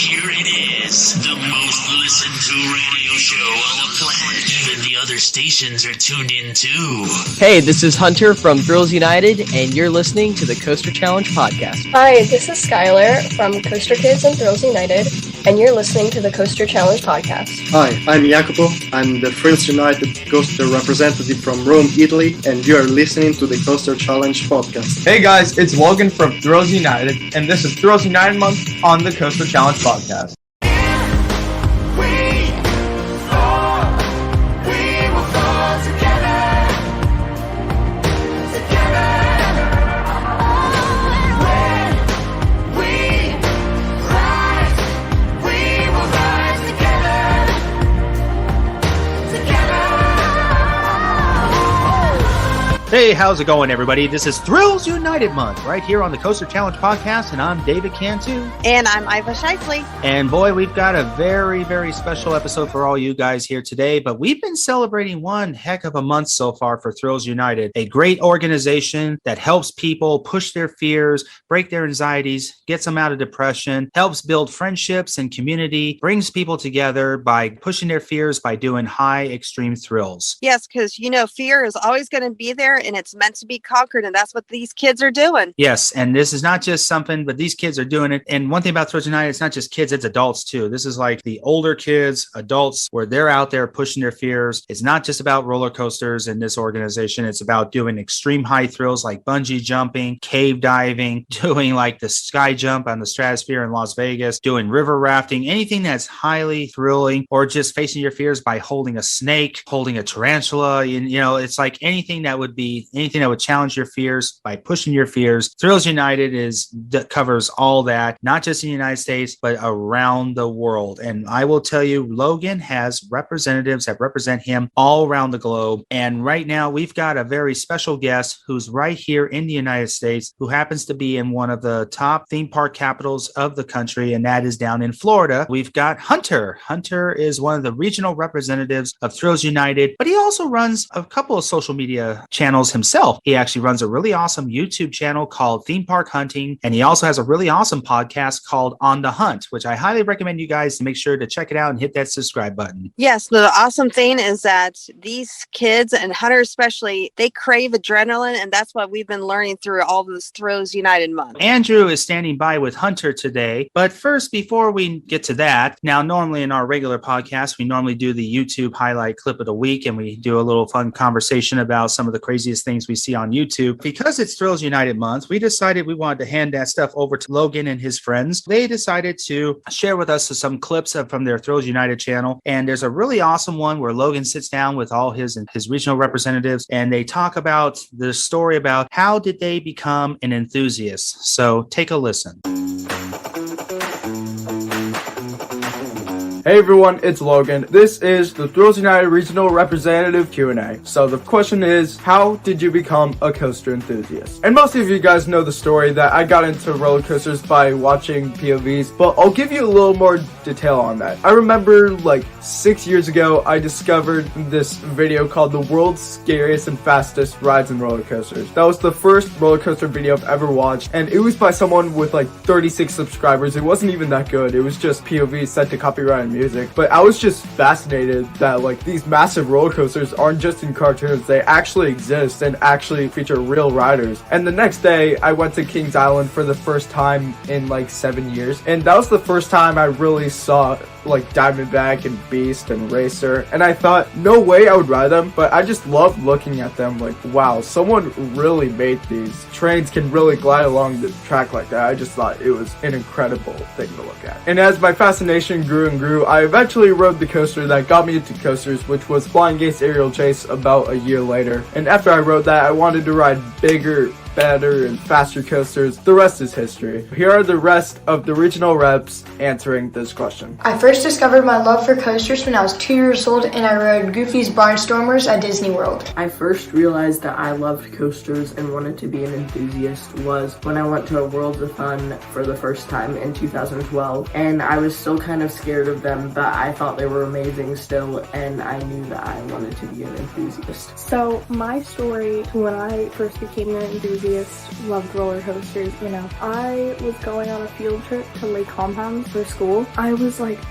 here it is, the most listened to radio show on the planet. Even the other stations are tuned in too. Hey, this is Hunter from Thrills United, and you're listening to the Koaster Challenge podcast. Hi, this is Skylar from Koaster Kids and Thrills United, and you're listening to the Koaster Challenge podcast. Hi, I'm Jacopo. I'm the Thrills United Koaster representative from Rome, Italy, and you are listening to the Koaster Challenge podcast. Hey guys, it's Logan from Thrills United, and this is Thrills United Month on the Koaster Challenge podcast. Hey, how's it going, everybody? This is Thrills United Month, right here on the Koaster Challenge podcast, and I'm David Cantu. And I'm Iva Shifley. And boy, we've got a very, very special episode for all you guys here today, but we've been celebrating one heck of a month so far for Thrills United, a great organization that helps people push their fears, break their anxieties, gets them out of depression, helps build friendships and community, brings people together by pushing their fears by doing high extreme thrills. Yes, because, fear is always going to be there, and it's meant to be conquered, and that's what these kids are doing. Yes, and this is not just something, but these kids are doing it. And one thing about Thrills United, it's not just kids, it's adults too. This is like the older kids, adults, where they're out there pushing their fears. It's not just about roller coasters in this organization. It's about doing extreme high thrills like bungee jumping, cave diving, doing like the sky jump on the stratosphere in Las Vegas, doing river rafting, anything that's highly thrilling, or just facing your fears by holding a snake, holding a tarantula. It's like anything that would challenge your fears by pushing your fears. Thrills United covers all that, not just in the United States, but around the world. And I will tell you, Logan has representatives that represent him all around the globe. And right now, we've got a very special guest who's right here in the United States, who happens to be in one of the top theme park capitals of the country, and that is down in Florida. We've got Hunter. Hunter is one of the regional representatives of Thrills United, but he also runs a couple of social media channels himself. He actually runs a really awesome YouTube channel called Theme Park Hunting, and he also has a really awesome podcast called On the Hunt, which I highly recommend you guys to make sure to check it out and hit that subscribe button. Yes, the awesome thing is that these kids, and Hunter especially, they crave adrenaline, and that's what we've been learning through all this Thrills United month. Andrew is standing by with Hunter today, but first, before we get to that, now normally in our regular podcast, we normally do the YouTube highlight clip of the week, and we do a little fun conversation about some of the craziest things we see on YouTube. Because it's Thrills United Month, we decided we wanted to hand that stuff over to Logan and his friends. They decided to share with us some clips from their Thrills United channel, and there's a really awesome one where Logan sits down with all his regional representatives, and they talk about the story about how did they become an enthusiast. So take a listen. Hey everyone, it's Logan. This is the Thrills United Regional Representative Q&A. So the question is, how did you become a coaster enthusiast? And most of you guys know the story that I got into roller coasters by watching POVs, but I'll give you a little more detail on that. I remember like 6 years ago, I discovered this video called The World's Scariest and Fastest Rides and Roller Coasters. That was the first roller coaster video I've ever watched, and it was by someone with like 36 subscribers. It wasn't even that good. It was just POVs set to copyright music, but I was just fascinated that like these massive roller coasters aren't just in cartoons, they actually exist and actually feature real riders. And the next day I went to Kings Island for the first time in like 7 years, and that was the first time I really saw like Diamondback and Beast and Racer, and I thought no way I would ride them, but I just loved looking at them like, wow, someone really made these. Trains can really glide along the track like that. I just thought it was an incredible thing to look at. And as my fascination grew and grew, I eventually rode the coaster that got me into coasters, which was Flying Gates Aerial Chase about a year later. And after I rode that, I wanted to ride bigger, better, and faster coasters. The rest is history. Here are the rest of the regional reps answering this question. I first discovered my love for coasters when I was 2 years old and I rode Goofy's Barnstormers at Disney World. I first realized that I loved coasters and wanted to be an enthusiast was when I went to a Worlds of Fun for the first time in 2012, and I was still kind of scared of them, but I thought they were amazing still, and I knew that I wanted to be an enthusiast. So my story when I first became an enthusiast enthusiast, loved roller coasters, you know. I was going on a field trip to Lake Compounds for school. I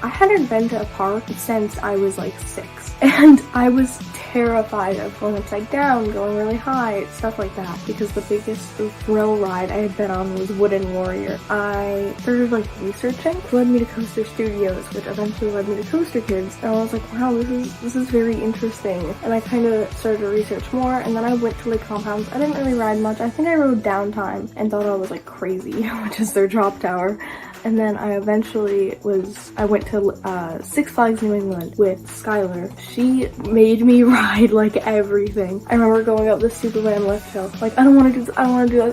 hadn't been to a park since I was like 6. And I was terrified of going upside down, going really high, stuff like that, because the biggest thrill ride I had been on was Wooden Warrior. I started researching, which led me to Koaster Studios, which eventually led me to Koaster Kids, and I was like, wow, this is very interesting. And I kind of started to research more, and then I went to Lake Compounds. I didn't really ride much. I think I rode Downtime and thought I was crazy, which is their drop tower. And then I went to Six Flags New England with Skylar. She made me ride everything. I remember going up the Superman lift hill. I don't want to do this,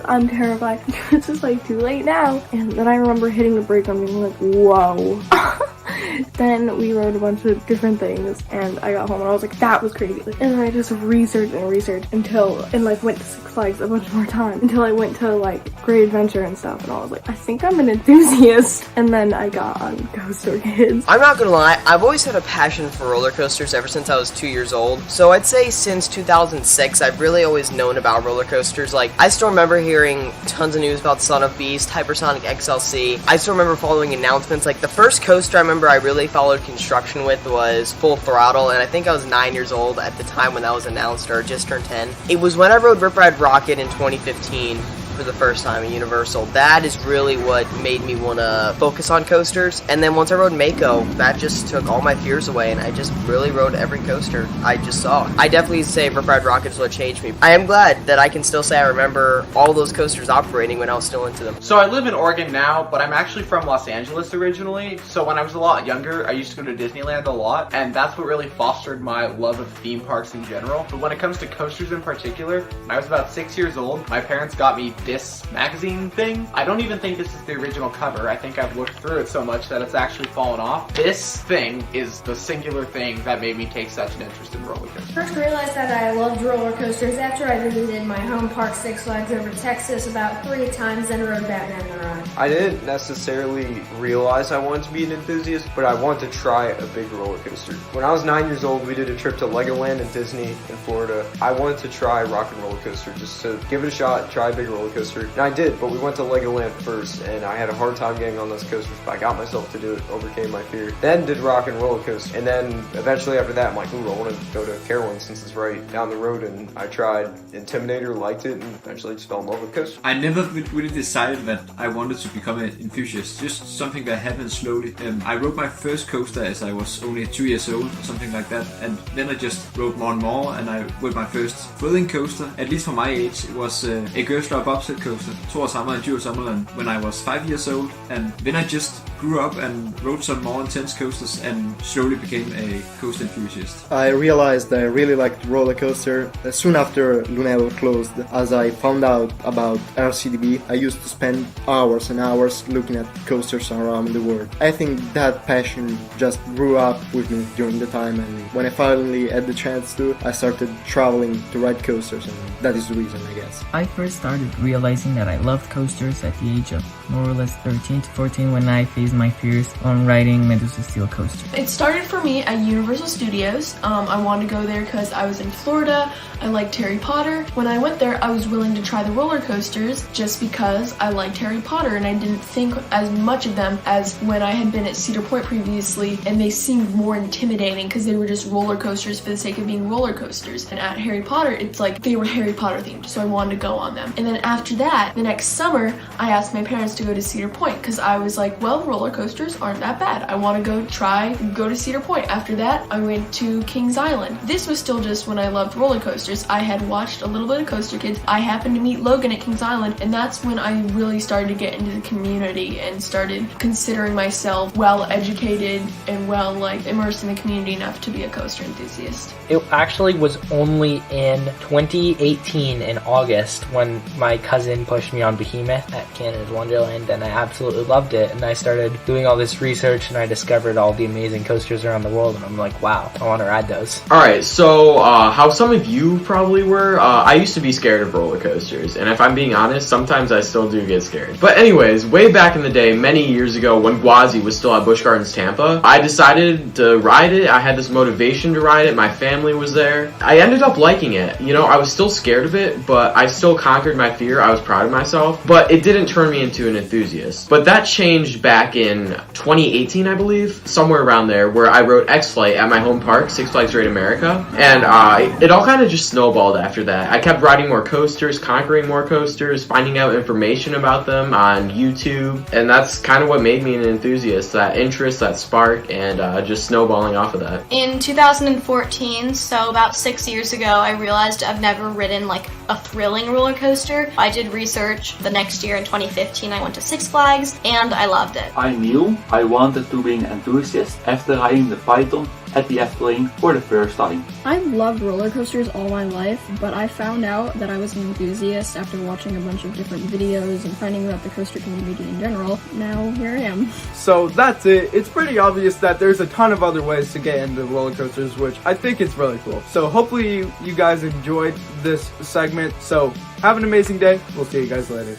I'm terrified. It's just too late now. And then I remember hitting the brake and being whoa. Then we rode a bunch of different things, and I got home and I was like, that was crazy. And then I just researched and went to Six Flags a bunch more times until I went to Great Adventure and stuff, and I was like, I think I'm an enthusiast. And then I got on Koaster Kids. I'm not gonna lie, I've always had a passion for roller coasters ever since I was 2 years old. So I'd say since 2006, I've really always known about roller coasters. I still remember hearing tons of news about Son of Beast, Hypersonic XLC. I still remember following announcements. The first coaster I remember I really followed construction with was Full Throttle, and I think I was 9 years old at the time when that was announced, or just turned 10. It was when I rode Rip Ride Rocket in 2015. For the first time at Universal. That is really what made me want to focus on coasters. And then once I rode Mako, that just took all my fears away, and I just really rode every coaster I just saw. I definitely say Rip Ride Rocket is what changed me. I am glad that I can still say I remember all those coasters operating when I was still into them. So I live in Oregon now, but I'm actually from Los Angeles originally. So when I was a lot younger, I used to go to Disneyland a lot, and that's what really fostered my love of theme parks in general. But when it comes to coasters in particular, when I was about 6 years old, my parents got me this magazine thing. I don't even think this is the original cover. I think I've looked through it so much that it's actually fallen off. This thing is the singular thing that made me take such an interest in roller coasters. First realized that I loved roller coasters after I visited my home park Six Flags over Texas about 3 times and rode Batman the Ride. I didn't necessarily realize I wanted to be an enthusiast, but I wanted to try a big roller coaster. When I was 9 years old, we did a trip to Legoland and Disney in Florida. I wanted to try Rock and Roller Coaster just to give it a shot, try a big roller coaster. And I did, but we went to Legoland first, and I had a hard time getting on those coasters, but I got myself to do it, overcame my fear. Then did Rock and Roller Coaster, and then eventually after that, I'm like, ooh, I want to go to Carolyn since it's right down the road, and I tried Intimidator, liked it, and eventually just fell in love with coasters. I never really decided that I wanted to become an enthusiast, just something that happened slowly. I rode my first coaster as I was only 2 years old, or something like that, and then I just rode more and more, and I rode my first thrilling coaster, at least for my age. It was a Gerstler bobsled coaster, Thor Summer and Djurs Sommerland, when I was 5 years old, and then I just grew up and rode some more intense coasters and slowly became a coaster enthusiast. I realized I really liked roller coaster soon after Lunello closed. As I found out about RCDB, I used to spend hours and hours looking at coasters around the world. I think that passion just grew up with me during the time, and when I finally had the chance to, I started traveling to ride coasters, and that is the reason, I guess. I first started realizing that I loved coasters at the age of more or less 13 to 14 when I faced my fears on riding Medusa Steel coaster. It started for me at Universal Studios. I wanted to go there because I was in Florida. I liked Harry Potter. When I went there, I was willing to try the roller coasters just because I liked Harry Potter, and I didn't think as much of them as when I had been at Cedar Point previously, and they seemed more intimidating because they were just roller coasters for the sake of being roller coasters. And at Harry Potter, it's like they were Harry Potter themed, so I wanted to go on them. And then after that, the next summer, I asked my parents to go to Cedar Point because I was like, well, roller coasters aren't that bad. I want to go to Cedar Point. After that, I went to Kings Island. This was still just when I loved roller coasters. I had watched a little bit of Koaster Kids. I happened to meet Logan at Kings Island, and that's when I really started to get into the community and started considering myself well educated and well immersed in the community enough to be a coaster enthusiast. It actually was only in 2018 in August when my cousin pushed me on Behemoth at Canada's Wonderland, and I absolutely loved it, and I started started doing all this research and I discovered all the amazing coasters around the world, and I'm like, wow, I want to ride those. Alright, so how some of you probably were, I used to be scared of roller coasters, and if I'm being honest, sometimes I still do get scared. But anyways, way back in the day, many years ago, when Gwazi was still at Busch Gardens Tampa, I decided to ride it. I had this motivation to ride it. My family was there. I ended up liking it. You know, I was still scared of it, but I still conquered my fear. I was proud of myself, but it didn't turn me into an enthusiast. But that changed back in 2018, I believe, somewhere around there, where I rode X-Flight at my home park, Six Flags Great America, and it all kind of just snowballed after that. I kept riding more coasters, conquering more coasters, finding out information about them on YouTube, and that's kind of what made me an enthusiast, that interest, that spark, and just snowballing off of that. In 2014, so about 6 years ago, I realized I've never ridden like a thrilling roller coaster. I did research. The next year in 2015, I went to Six Flags, and I loved it. I knew I wanted to be an enthusiast after riding the Python at the Efteling for the first time. I've loved roller coasters all my life, but I found out that I was an enthusiast after watching a bunch of different videos and finding out the coaster community in general. Now here I am. So that's it. It's pretty obvious that there's a ton of other ways to get into roller coasters, which I think is really cool. So hopefully you guys enjoyed this segment. So have an amazing day. We'll see you guys later.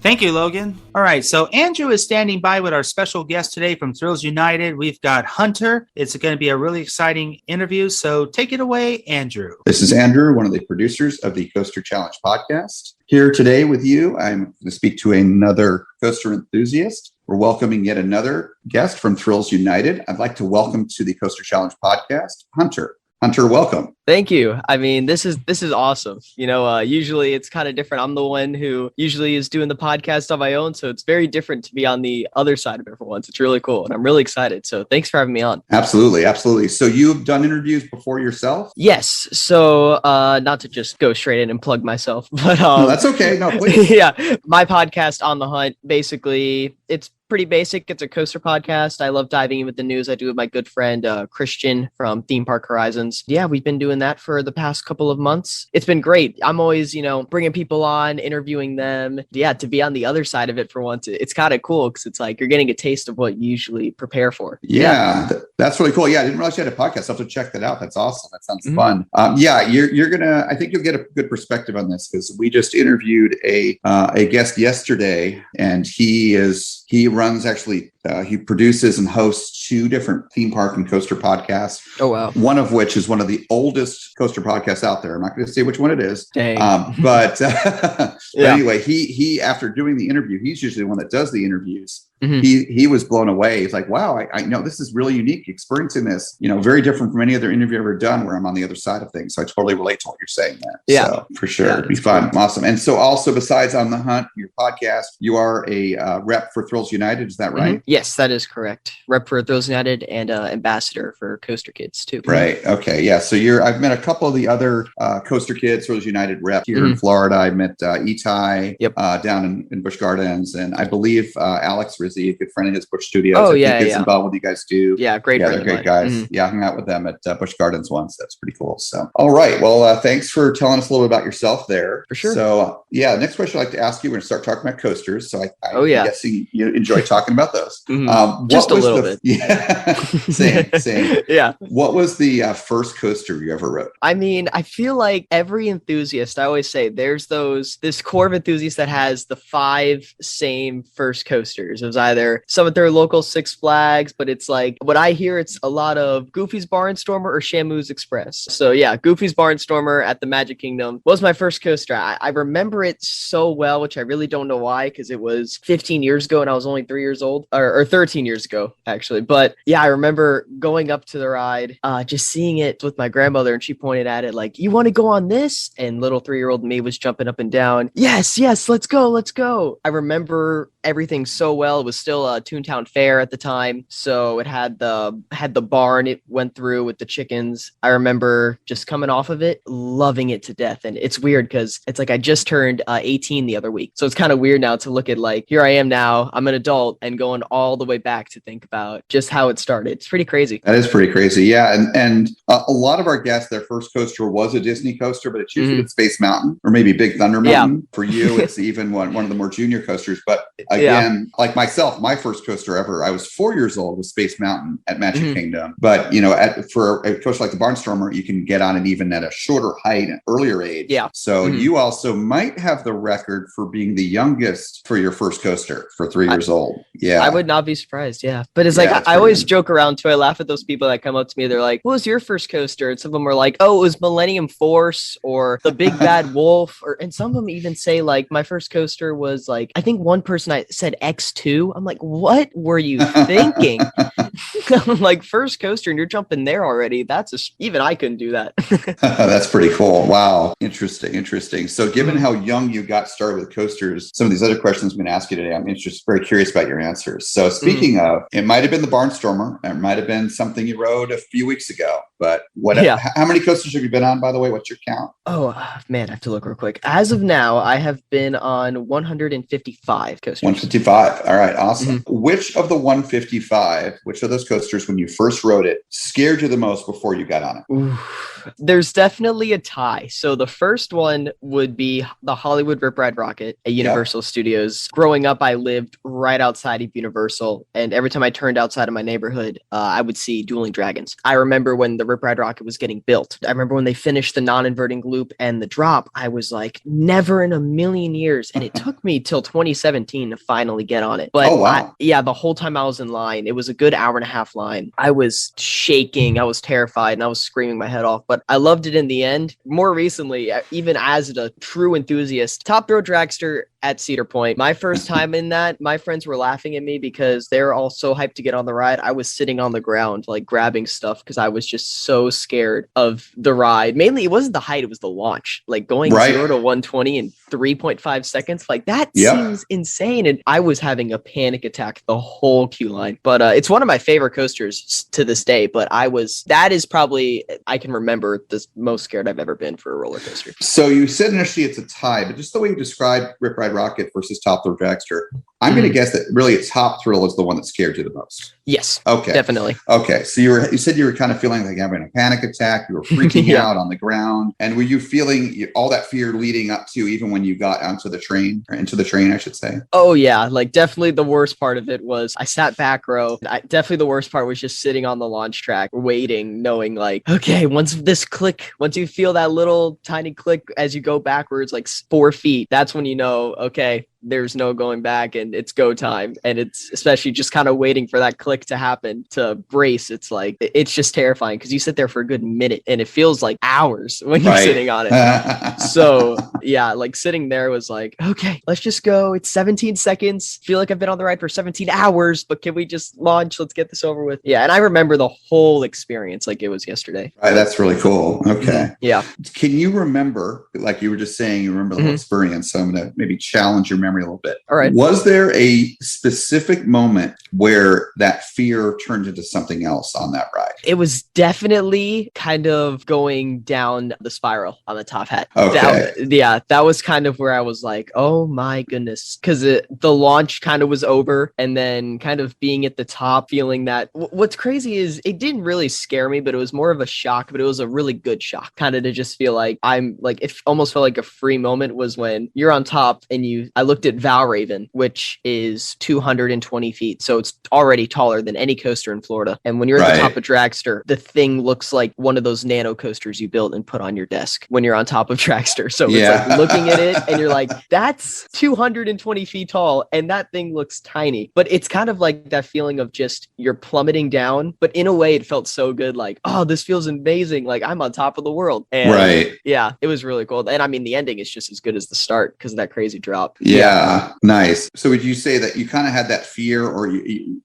Thank you, Logan. All right, so Andrew is standing by with our special guest today from Thrills United. We've got Hunter. It's going to be a really exciting interview, so take it away, Andrew. This is Andrew, one of the producers of the Coaster Challenge podcast. Here today with you, I'm going to speak to another coaster enthusiast. We're welcoming yet another guest from Thrills United. I'd like to welcome to the Coaster Challenge podcast, Hunter. Hunter, welcome. Thank you. I mean, this is awesome. You know, usually it's kind of different. I'm the one who usually is doing the podcast on my own, so it's very different to be on the other side of it for once. It's really cool, and I'm really excited. So thanks for having me on. Absolutely, absolutely. So you've done interviews before yourself? Yes. So not to just go straight in and plug myself, but no, that's okay. No, please. Yeah, my podcast, On the Hunt, basically it's pretty basic. It's a coaster podcast. I love diving in with the news. I do with my good friend Christian from Theme Park Horizons. Yeah, we've been doing that for the past couple of months. It's been great. I'm always, bringing people on, interviewing them. Yeah, to be on the other side of it for once, it's kind of cool because it's like you're getting a taste of what you usually prepare for. Yeah, that's really cool. Yeah, I didn't realize you had a podcast. I'll have to check that out. That's awesome. That sounds fun. Yeah, you're gonna. I think you'll get a good perspective on this because we just interviewed a guest yesterday, and he runs actually. He produces and hosts 2 different theme park and coaster podcasts. Oh, wow. One of which is one of the oldest coaster podcasts out there. I'm not going to say which one it is. But anyway, he after doing the interview, he's usually the one that does the interviews. He was blown away. He's like, wow, I know this is really unique experiencing this, very different from any other interview I've ever done where I'm on the other side of things. So I totally relate to what you're saying there. Yeah. So for sure. It'd be fun. Cool. Awesome. And so also besides On the Hunt, your podcast, you are a rep for Thrills United. Is that right? Yes, that is correct. Rep for Thrills United and ambassador for Koaster Kids too. Right. Okay. Yeah. So I've met a couple of the other Koaster Kids, Thrills United rep here in Florida. I met Itai down in Busch Gardens. And I believe Alex Rizzi, a good friend of his, Busch Studios. Oh, I yeah. Gets involved with you guys too. Yeah. Great. Yeah, they're great guys. Yeah. I hung out with them at Busch Gardens once. That's pretty cool. So, all right. Well, thanks for telling us a little bit about yourself there. For sure. So, next question I'd like to ask you, we're going to start talking about coasters. So I'm guessing you enjoy talking about those. Just a little bit. Yeah. Same. Yeah. What was the first coaster you ever rode? I mean, I feel like every enthusiast, I always say there's this core of enthusiasts that has the 5 same first coasters. It was either some at their local Six Flags, but it's like what I hear, it's a lot of Goofy's Barnstormer or Shamu's Express. So yeah, Goofy's Barnstormer at the Magic Kingdom was my first coaster. I remember it so well, which I really don't know why, because it was 15 years ago and I was only 3 years old, or 13 years ago, actually. But yeah, I remember going up to the ride, just seeing it with my grandmother, and she pointed at it like, you want to go on this? And little 3-year-old me was jumping up and down. Yes, let's go. I remember everything so well. It was still a Toontown Fair at the time, so it had the barn it went through with the chickens. I remember just coming off of it, loving it to death. And it's weird because it's like I just turned 18 the other week, so it's kind of weird now to look at like here I am now. I'm an adult and going all the way back to think about just how it started. It's pretty crazy. That is pretty crazy. Yeah. And a lot of our guests, their first coaster was a Disney coaster, but it's usually Space Mountain or maybe Big Thunder Mountain. Yeah. For you, it's even one of the more junior coasters. But again, like myself, my first coaster ever, I was 4 years old, was Space Mountain at Magic Kingdom. But, you know, for a coaster like the Barnstormer, you can get on it even at a shorter height and earlier age. Yeah. So you also might have the record for being the youngest for your first coaster for 3 years old. Yeah. I would not be surprised. Yeah. But it's like, I always joke around too. I laugh at those people that come up to me. They're like, what was your first coaster? And some of them are like, oh, it was Millennium Force or the Big Bad Wolf. And some of them even say like, my first coaster was like, I think one person I said X2. I'm like, what were you thinking? I'm like, first coaster and you're jumping there already. Even I couldn't do that. That's pretty cool. Wow. Interesting. So given how young you got started with coasters, some of these other questions I'm going to ask you today, I'm very curious about your answers. So speaking of, it might have been the Barnstormer. It might have been something you rode a few weeks ago, but how many coasters have you been on, by the way? What's your count? Oh, man, I have to look real quick. As of now, I have been on 155 coasters. 155. All right. Awesome. Which of the 155, which of those coasters, when you first rode it, scared you the most before you got on it? Ooh. There's definitely a tie. So the first one would be the Hollywood Rip Ride Rocket at Universal Studios. Growing up, I lived right outside of Universal, and every time I turned outside of my neighborhood, I would see dueling dragons. I remember when the Rip Ride Rocket was getting built. I remember when they finished the non-inverting loop and the drop, I was like, never in a million years. And it took me till 2017 to finally get on it. But the whole time I was in line, it was a good hour and a half line. I was shaking, I was terrified, and I was screaming my head off. But I loved it in the end. More recently, even as a true enthusiast, Top Thrill Dragster at Cedar Point. My first time in that, my friends were laughing at me because they were all so hyped to get on the ride. I was sitting on the ground, like grabbing stuff because I was just so scared of the ride. Mainly, it wasn't the height, it was the launch. Like going 0 to 120 in 3.5 seconds. Like that seems insane. And I was having a panic attack the whole queue line. But it's one of my favorite coasters to this day. But that is probably, I can remember the most scared I've ever been for a roller coaster. So you said initially it's a tie, but just the way you described Rip Ride Rocket versus Top Thrill Dragster, I'm going to guess that really Top Thrill is the one that scared you the most. Yes. Okay. Definitely. Okay. So you said you were kind of feeling like having a panic attack. You were freaking out on the ground. And were you feeling all that fear leading up to even when you got onto the train, or into the train, I should say? Oh, yeah. Like definitely the worst part of it was I sat back row. Definitely the worst part was just sitting on the launch track, waiting, knowing like, okay, once you feel that little tiny click as you go backwards, like 4 feet, that's when you know, okay, there's no going back and it's go time. And it's especially just kind of waiting for that click to happen to brace. It's like, it's just terrifying because you sit there for a good minute and it feels like hours when you're sitting on it. So yeah, like sitting there was like, okay, let's just go. It's 17 seconds. Feel like I've been on the ride for 17 hours, but can we just launch? Let's get this over with. Yeah. And I remember the whole experience like it was yesterday. Right, that's really cool. Okay. Yeah. Can you remember, like you were just saying, you remember the whole experience. So I'm going to maybe challenge your memory a little bit. All right. Was there a specific moment where that fear turned into something else on that ride? It was definitely kind of going down the spiral on the top hat. Okay. That was kind of where I was like, oh my goodness. Because the launch kind of was over and then kind of being at the top, feeling that. What's crazy is it didn't really scare me, but it was more of a shock, but it was a really good shock. Kind of to just feel like I'm like, it almost felt like a free moment was when you're on top and I looked at Valraven, which is 220 feet. So it's already taller than any coaster in Florida. And when you're at the top of Dragster, the thing looks like one of those nano coasters you built and put on your desk when you're on top of Dragster. So it's like looking at it and you're like, that's 220 feet tall and that thing looks tiny. But it's kind of like that feeling of just you're plummeting down. But in a way, it felt so good. Like, oh, this feels amazing. Like I'm on top of the world. And yeah, it was really cool. And I mean, the ending is just as good as the start because of that crazy drop. Yeah. Nice. So would you say that you kind of had that fear or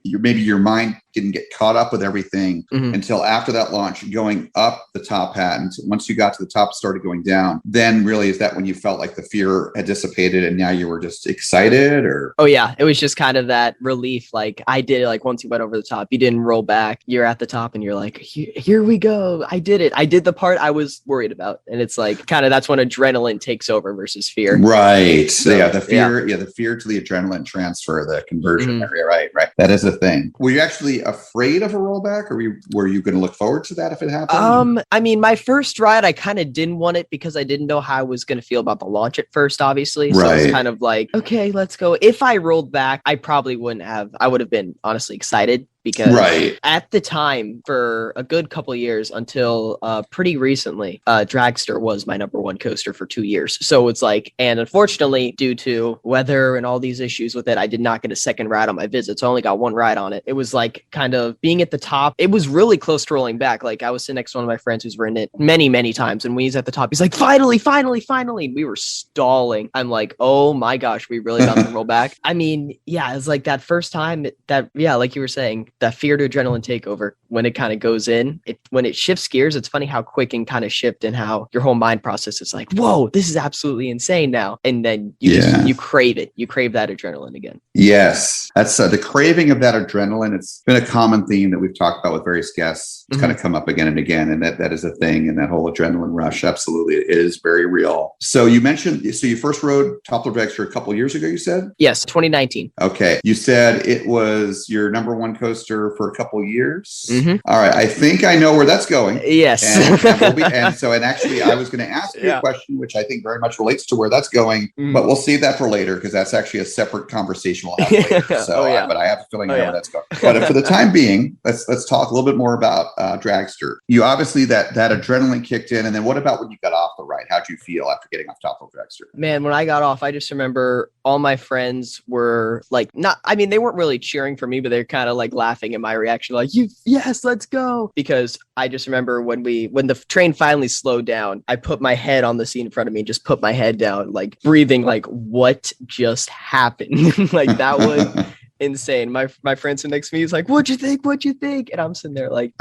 maybe your mind didn't get caught up with everything until after that launch, going up the top hat. And once you got to the top, started going down, then really is that when you felt like the fear had dissipated and now you were just excited? Or oh yeah, it was just kind of that relief. Like I did it. Like once you went over the top, you didn't roll back. You're at the top and you're like, here we go. I did it. I did the part I was worried about. And it's like kind of that's when adrenaline takes over versus fear. Right. So, yeah, the fear, the fear to the adrenaline transfer, the conversion area. Right. That is a thing. Were you actually afraid of a rollback, or were you going to look forward to that if it happened? I mean, my first ride, I kind of didn't want it because I didn't know how I was going to feel about the launch at first, obviously. So it's kind of like, okay, let's go. If I rolled back, I probably wouldn't have. I would have been honestly excited. Because at the time, for a good couple of years until pretty recently, Dragster was my number one coaster for 2 years. So it's like, and unfortunately, due to weather and all these issues with it, I did not get a second ride on my visit. So I only got one ride on it. It was like kind of being at the top. It was really close to rolling back. Like I was sitting next to one of my friends who's ridden it many, many times. And when he's at the top, he's like, finally. We were stalling. I'm like, oh my gosh, we really about to roll back. I mean, yeah, it's like that first time like you were saying, that fear to adrenaline takeover when it kind of goes in, when it shifts gears, it's funny how quick and kind of shift and how your whole mind process is like, whoa, this is absolutely insane now. And then you crave it. You crave that adrenaline again. Yes. That's the craving of that adrenaline. It's been a common theme that we've talked about with various guests. It's kind of come up again and again. And that is a thing. And that whole adrenaline rush. Absolutely. It is very real. So you mentioned, so you first rode Top Thrill Dragster a couple of years ago, you said? Yes. 2019. Okay. You said it was your number one coaster for a couple of years. All right. I think I know where that's going. Yes. And actually I was going to ask you a question, which I think very much relates to where that's going, but we'll save that for later because that's actually a separate conversation we'll have later. So, but I have a feeling I know where that's going. But for the time being, let's talk a little bit more about Dragster. You obviously that adrenaline kicked in, and then what about when you got off the ride? How'd you feel after getting off Top of Dragster? Man, when I got off, I just remember all my friends were like, they weren't really cheering for me, but they're kind of like laughing at my reaction, like, yes, let's go. Because I just remember when the train finally slowed down, I put my head on the seat in front of me and just put my head down, like breathing, like what just happened? Like that was insane. My friend sitting next to me, he's like, what'd you think? And I'm sitting there like,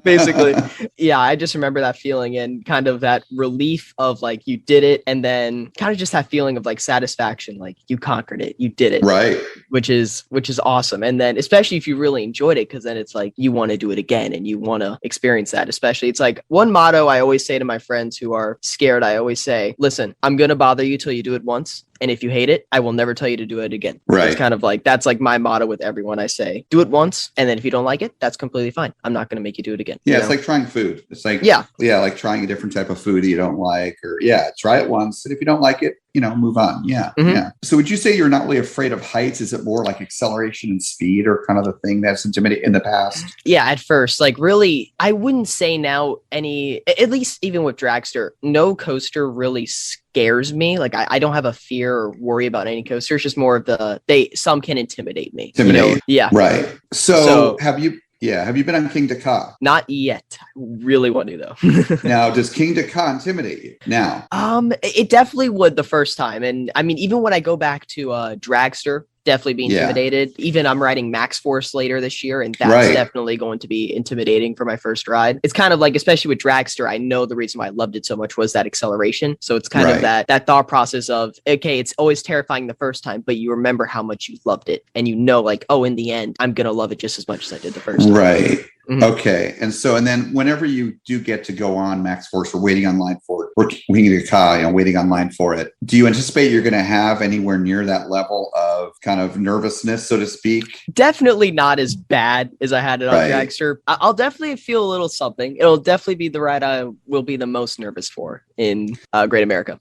basically. Yeah, I just remember that feeling and kind of that relief of like you did it, and then kind of just that feeling of like satisfaction, like you conquered it, you did it, right? Which is awesome. And then especially if you really enjoyed it, because then it's like you want to do it again and you want to experience that. Especially, it's like one motto I always say to my friends who are scared. I always say, listen, I'm gonna bother you till you do it once. And if you hate it, I will never tell you to do it again. Right. It's kind of like, that's like my motto with everyone. I say, do it once. And then if you don't like it, that's completely fine. I'm not going to make you do it again. Yeah. It's like trying food. It's like, like trying a different type of food that you don't like, or try it once. And if you don't like it, move on. Yeah. Yeah. So would you say you're not really afraid of heights? Is it more like acceleration and speed or kind of the thing that's intimidating in the past? Yeah. At first, like really, I wouldn't say now at least even with Dragster, no coaster really scares me. Like I don't have a fear or worry about any coaster. It's just more of some can intimidate me. Yeah. Right. So have you been on King Dakar? Not yet. I really want to though. Now, does King Dakar intimidate you now? It definitely would the first time. And I mean, even when I go back to Dragster, definitely be intimidated. Even I'm riding Max Force later this year, and that's definitely going to be intimidating for my first ride. It's kind of like, especially with Dragster, I know the reason why I loved it so much was that acceleration. So it's kind of that thought process of, okay, it's always terrifying the first time, but you remember how much you loved it. And like, oh, in the end, I'm going to love it just as much as I did the first time. Right. Okay. And then whenever you do get to go on Max Force or waiting online for it, or King Dakar, waiting online for it, do you anticipate you're going to have anywhere near that level of kind of nervousness, so to speak? Definitely not as bad as I had it on Dragster. I'll definitely feel a little something. It'll definitely be the ride I will be the most nervous for in Great America.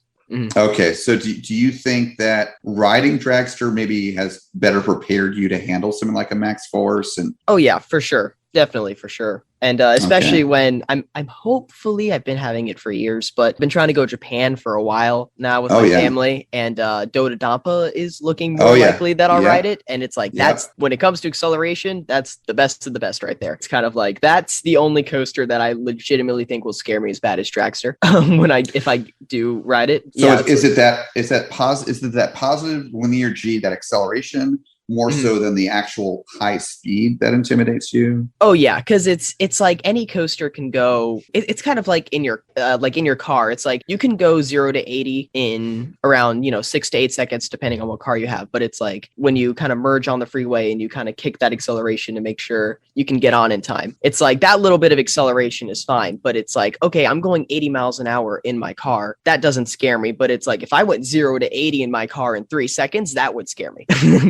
Okay. So do you think that riding Dragster maybe has better prepared you to handle something like a Max Force? Oh yeah, for sure. Definitely, for sure. And especially when I'm hopefully, I've been having it for years, but been trying to go to Japan for a while now with my family, and Dota Dampa is looking more likely that I'll ride it. And it's like, that's when it comes to acceleration, that's the best of the best right there. It's kind of like, that's the only coaster that I legitimately think will scare me as bad as Dragster if I do ride it. So is it that positive linear G, that acceleration? more so than the actual high speed that intimidates you? Oh yeah, because it's like any coaster can go. It's kind of like in your car. It's like you can go 0 to 80 in around 6 to 8 seconds depending on what car you have. But it's like when you kind of merge on the freeway and you kind of kick that acceleration to make sure you can get on in time. It's like that little bit of acceleration is fine, but it's like, okay, I'm going 80 miles an hour in my car. That doesn't scare me. But it's like if I went 0 to 80 in my car in 3 seconds, that would scare me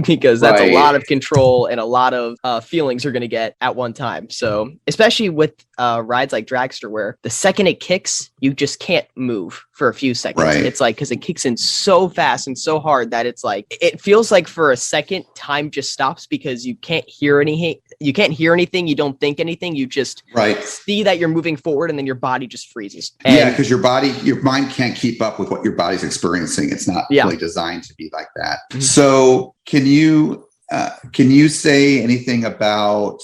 because that's a lot of control and a lot of feelings you're going to get at one time. So especially with rides like Dragster, where the second it kicks, you just can't move for a few seconds. Right. It's like, because it kicks in so fast and so hard that it's like, it feels like for a second time just stops because you can't hear anything. You can't hear anything. You don't think anything. You just see that you're moving forward and then your body just freezes. And because your mind can't keep up with what your body's experiencing. It's not really designed to be like that. Mm-hmm. So can you say anything about,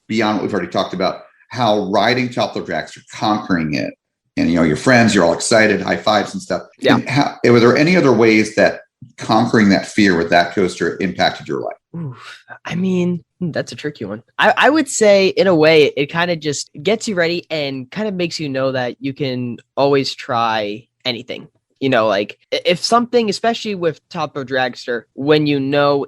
beyond what we've already talked about, how riding Tropical Dragster, conquering it, and your friends, you're all excited, high fives and stuff. Yeah. Were there any other ways that conquering that fear with that coaster impacted your life? Oof. I mean, that's a tricky one. I would say in a way, it kind of just gets you ready and kind of makes you know that you can always try anything. Like if something, especially with Top of Dragster, when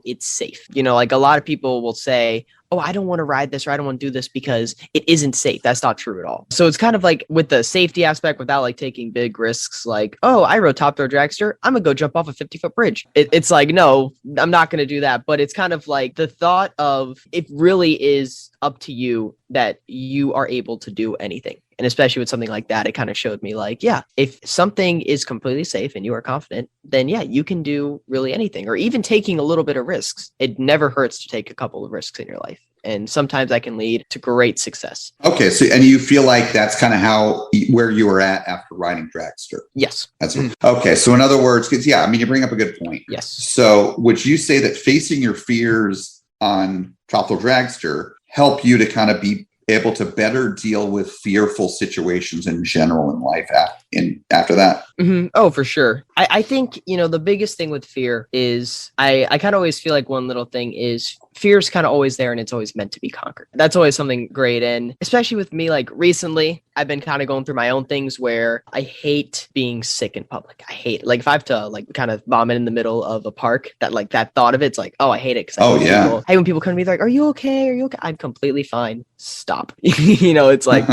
it's safe, like a lot of people will say, oh, I don't want to ride this or I don't want to do this because it isn't safe. That's not true at all. So it's kind of like with the safety aspect without like taking big risks, like, oh, I rode Top Throw Dragster, I'm gonna go jump off a 50-foot bridge. It's like, no, I'm not gonna do that. But it's kind of like the thought of it really is up to you that you are able to do anything. And especially with something like that, it kind of showed me like, yeah, if something is completely safe and you are confident, then yeah, you can do really anything, or even taking a little bit of risks. It never hurts to take a couple of risks in your life. And sometimes that can lead to great success. Okay. So, and you feel like that's kind of where you were at after riding Dragster? Yes. That's okay. So in other words, you bring up a good point. Yes. So would you say that facing your fears on Tropical Dragster help you to kind of be able to better deal with fearful situations in general in life after that? Mm-hmm. Oh, for sure. I think, the biggest thing with fear is I kind of always feel like one little thing is fear is kind of always there and it's always meant to be conquered. That's always something great. And especially with me, like recently, I've been kind of going through my own things where I hate being sick in public. I hate it. Like if I have to like kind of vomit in the middle of a park, that thought of it's like, oh, I hate it. I hate when people come to me like, are you okay? Are you okay? I'm completely fine. Stop. It's like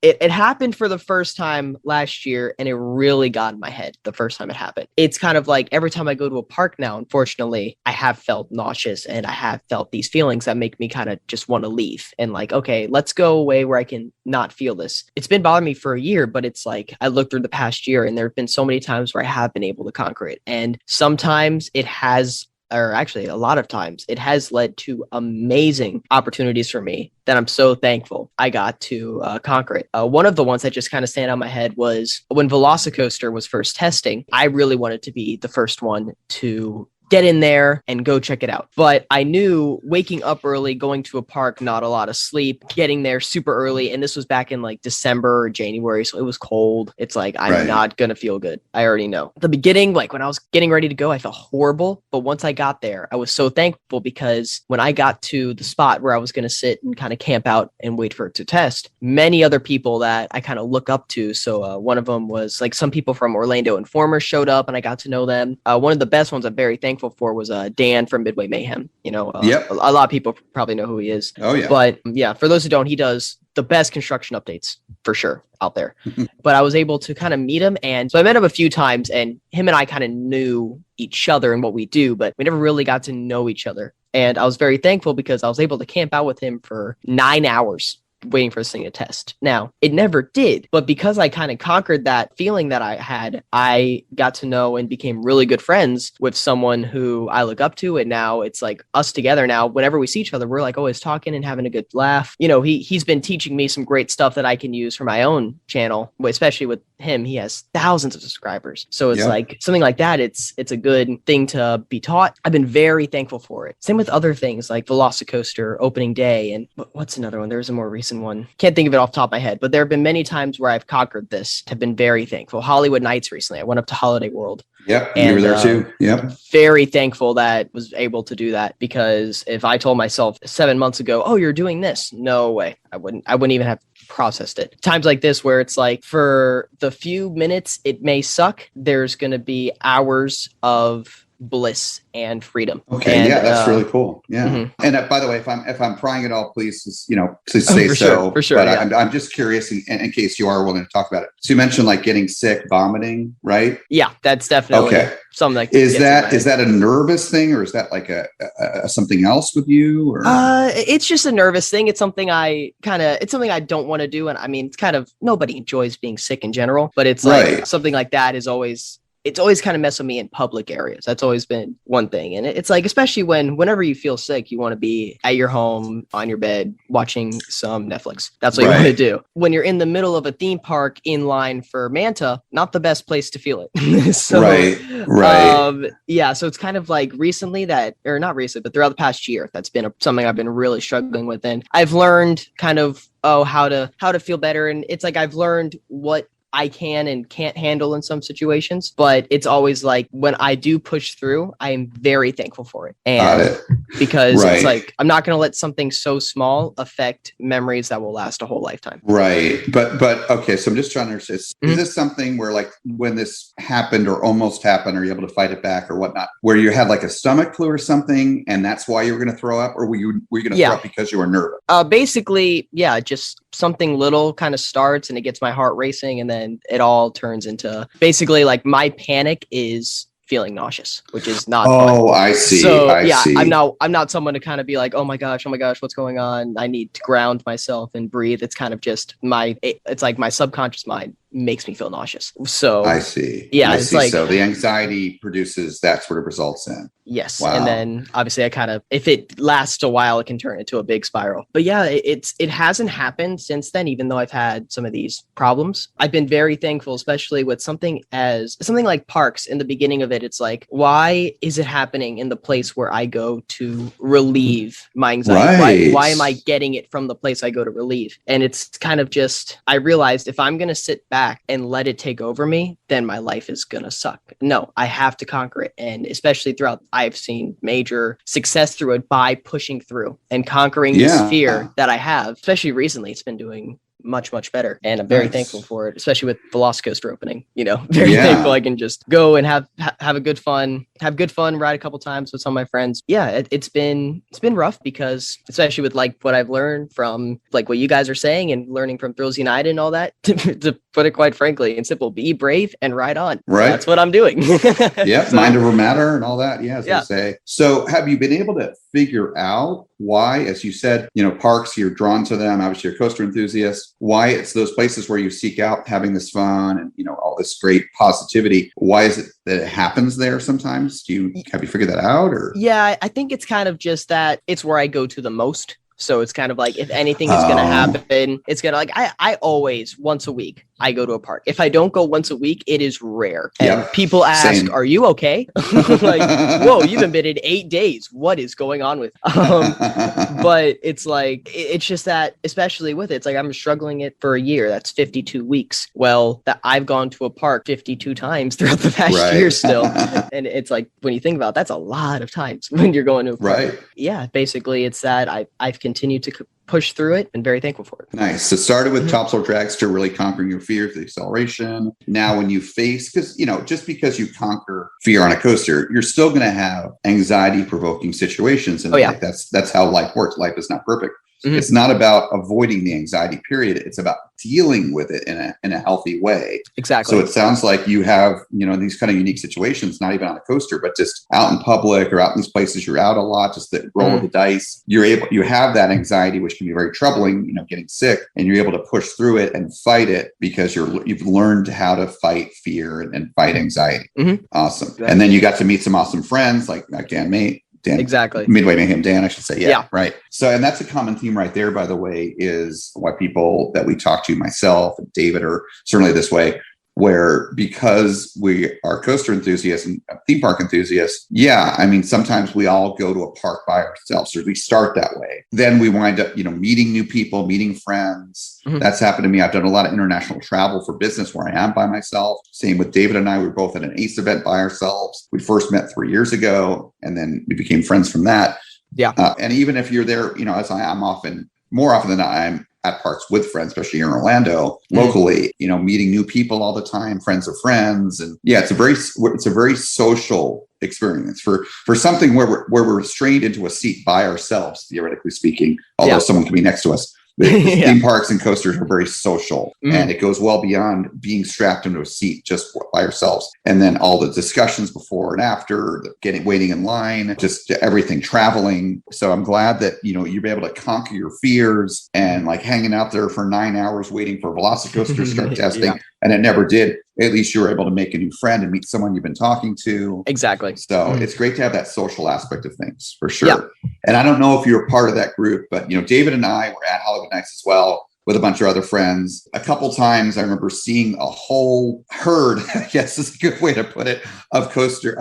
it happened for the first time last year and it really got in my head the first time it happened. It's kind of like every time I go to a park now, unfortunately, I have felt nauseous and I have felt these feelings that make me kind of just want to leave and like, okay, let's go away where I can not feel this. It's been bothering me for a year, but it's like I looked through the past year and there have been so many times where I have been able to conquer it. And sometimes it has, or actually a lot of times, it has led to amazing opportunities for me that I'm so thankful I got to conquer it. One of the ones that just kind of stand out in my head was when Velocicoaster was first testing. I really wanted to be the first one to get in there and go check it out. But I knew waking up early, going to a park, not a lot of sleep, getting there super early. And this was back in like December or January. So it was cold. It's like, I'm not going to feel good. I already know. At the beginning, like when I was getting ready to go, I felt horrible. But once I got there, I was so thankful because when I got to the spot where I was going to sit and kind of camp out and wait for it to test, many other people that I kind of look up to. So one of them was like some people from Orlando Informer showed up and I got to know them. One of the best ones I'm very thankful for was Dan from Midway Mayhem. A lot of people probably know who he is. Oh yeah. But yeah, for those who don't, he does the best construction updates for sure out there. But I was able to kind of meet him. And so I met him a few times and him and I kind of knew each other and what we do, but we never really got to know each other. And I was very thankful because I was able to camp out with him for 9 hours waiting for this thing to test. Now, it never did, but because I kind of conquered that feeling that I had, I got to know and became really good friends with someone who I look up to, and now it's like us together now. Whenever we see each other, we're like always talking and having a good laugh. He's been teaching me some great stuff that I can use for my own channel, especially with him. He has thousands of subscribers. So it's like something like that. It's a good thing to be taught. I've been very thankful for it. Same with other things like Velocicoaster opening day. And what's another one? There's a more recent one. Can't think of it off the top of my head, but there have been many times where I've conquered this, have been very thankful. Hollywood Nights recently. I went up to Holiday World. Yep, And, you were there too. Yep. Very thankful that was able to do that, because if I told myself 7 months ago, oh, you're doing this, no way, I wouldn't even have processed it. Times like this where it's like, for the few minutes it may suck, there's going to be hours of bliss and freedom. Okay, and, yeah, that's really cool. Yeah, and by the way, if I'm prying at all, please, please say so. For sure. But Yeah. I'm just curious, in case you are willing to talk about it. So you mentioned like getting sick, vomiting, right? Yeah, that's definitely something like is that a nervous thing, or is that like a something else with you? Or it's just a nervous thing. It's something it's something I don't want to do, and I mean, it's kind of, nobody enjoys being sick in general, but it's like something like that is always. It's always kind of messed with me in public areas. That's always been one thing. And it's like, especially whenever you feel sick, you want to be at your home on your bed watching some Netflix. That's what you want to do. When you're in the middle of a theme park in line for Manta, not the best place to feel it. So, yeah. So it's kind of like recently not recently, but throughout the past year, that's been something I've been really struggling with. And I've learned kind of, how to feel better. And it's like, I've learned what I can and can't handle in some situations, but it's always like, when I do push through, I am very thankful for it. And because it's like, I'm not going to let something so small affect memories that will last a whole lifetime. Right. But okay. So I'm just trying to understand, is this something where, like, when this happened or almost happened, are you able to fight it back or whatnot, where you had like a stomach flu or something and that's why you were going to throw up, or were you going to throw up because you were nervous? Basically, yeah, just something little kind of starts and it gets my heart racing, and then it all turns into, basically, like, my panic is feeling nauseous, which is not fun. I see. So I see. I'm not someone to kind of be like, oh my gosh, what's going on? I need to ground myself and breathe. It's kind of just it's like my subconscious mind makes me feel nauseous. So I see. Yeah, I it's see. like, So the anxiety produces that sort of results in. Yes. Wow. And then obviously if it lasts a while, it can turn into a big spiral. But yeah, it hasn't happened since then, even though I've had some of these problems. I've been very thankful, especially with something like parks. In the beginning of it, it's like, why is it happening in the place where I go to relieve my anxiety? Why am I getting it from the place I go to relieve? And it's kind of just, I realized if I'm going to sit back and let it take over me, then my life is going to suck. No, I have to conquer it. And especially I've seen major success through it by pushing through and conquering this fear that I have. Especially recently, it's been doing much, much better. And I'm very thankful for it, especially with Velocicoaster opening, very thankful I can just go and have a good fun, ride a couple times with some of my friends. Yeah, it's been rough, because especially with like what I've learned from like what you guys are saying and learning from Thrills United and all that, to put it quite frankly and simple, be brave and ride on. Right. That's what I'm doing. Mind over matter and all that. Yeah, as they say. So have you been able to figure out why, as you said, parks, you're drawn to them, obviously you're a coaster enthusiast, why it's those places where you seek out having this fun and, all this great positivity? Why is it that it happens there sometimes? Have you figured that out? Or yeah, I think it's kind of just that it's where I go to the most. So it's kind of like, if anything is going to happen, it's going to, like, I always, once a week, I go to a park. If I don't go once a week, it is rare. And people ask, are you okay? Like, whoa, you've been in 8 days. What is going on with? But it's like, it's just that, especially with it, it's like, I'm struggling it for a year. That's 52 weeks. Well, that I've gone to a park 52 times throughout the past year still. And it's like, when you think about it, that's a lot of times when you're going to a park. Yeah, basically it's that I've continued to push through it and very thankful for it. Nice. So it started with topsail dragster, really conquering your fears, the acceleration. Now when you face, because, just because you conquer fear on a coaster, you're still going to have anxiety provoking situations. And that's how life works. Life is not perfect. It's not about avoiding the anxiety period. It's about dealing with it in a healthy way. Exactly. So it sounds like you have, these kind of unique situations, not even on a coaster, but just out in public or out in these places you're out a lot, just the roll of the dice. You have that anxiety, which can be very troubling, getting sick, and you're able to push through it and fight it because you've learned how to fight fear and fight anxiety. Awesome. Exactly. And then you got to meet some awesome friends like Dan Mate. Midway Mayhem Dan, I should say. Yeah, right. So, and that's a common theme right there, by the way, is why people that we talk to, myself and David, are certainly this way. where because we are coaster enthusiasts and theme park enthusiasts, I mean, sometimes we all go to a park by ourselves, or we start that way. Then we wind up, meeting new people, meeting friends. That's happened to me. I've done a lot of international travel for business where I am by myself. Same with David and I. We were both at an ACE event by ourselves. We first met 3 years ago, and then we became friends from that. Yeah. And even if you're there, as I am often, more often than not, I'm at parks with friends, especially here in Orlando, locally, meeting new people all the time, friends of friends. And it's a very social experience for something where we're strained into a seat by ourselves, theoretically speaking, although someone can be next to us. Theme parks and coasters are very social, and it goes well beyond being strapped into a seat just by yourselves. And then all the discussions before and after, waiting in line, just everything, traveling. So I'm glad that, you'll be able to conquer your fears and like hanging out there for 9 hours waiting for Velocicoaster to start testing. And it never did. At least you were able to make a new friend and meet someone you've been talking to. Exactly. So it's great to have that social aspect of things, for sure. Yeah. And I don't know if you're part of that group, but David and I were at Hollywood Nights as well with a bunch of other friends. A couple times I remember seeing a whole herd, I guess is a good way to put it, of Koaster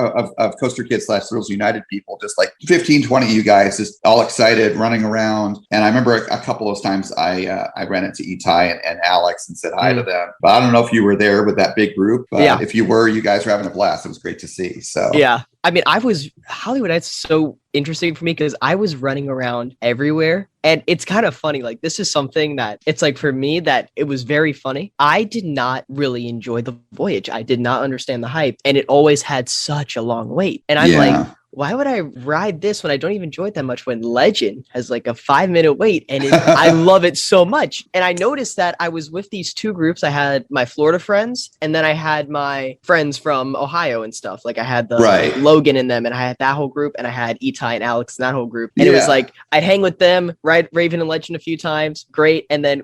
Kids / Thrills United people, just like 15, 20 of you guys, just all excited, running around. And I remember a couple of those times I ran into Itai and Alex and said hi to them. But I don't know if you were there with that big group, but if you were, you guys were having a blast. It was great to see. So I mean, Hollywood Nights so interesting for me because I was running around everywhere. And it's kind of funny. Like, this is something that it's like for me that it was very funny. I did not really enjoy the voyage. I did not understand the hype. And it always had such a long wait. And I'm like, why would I ride this when I don't even enjoy it that much when Legend has like a 5-minute wait and I love it so much. And I noticed that I was with these two groups. I had my Florida friends and then I had my friends from Ohio and stuff. Like I had the Logan in them and I had that whole group and I had Itai and Alex in that whole group. And it was like, I'd hang with them, ride Raven and Legend a few times. Great. And then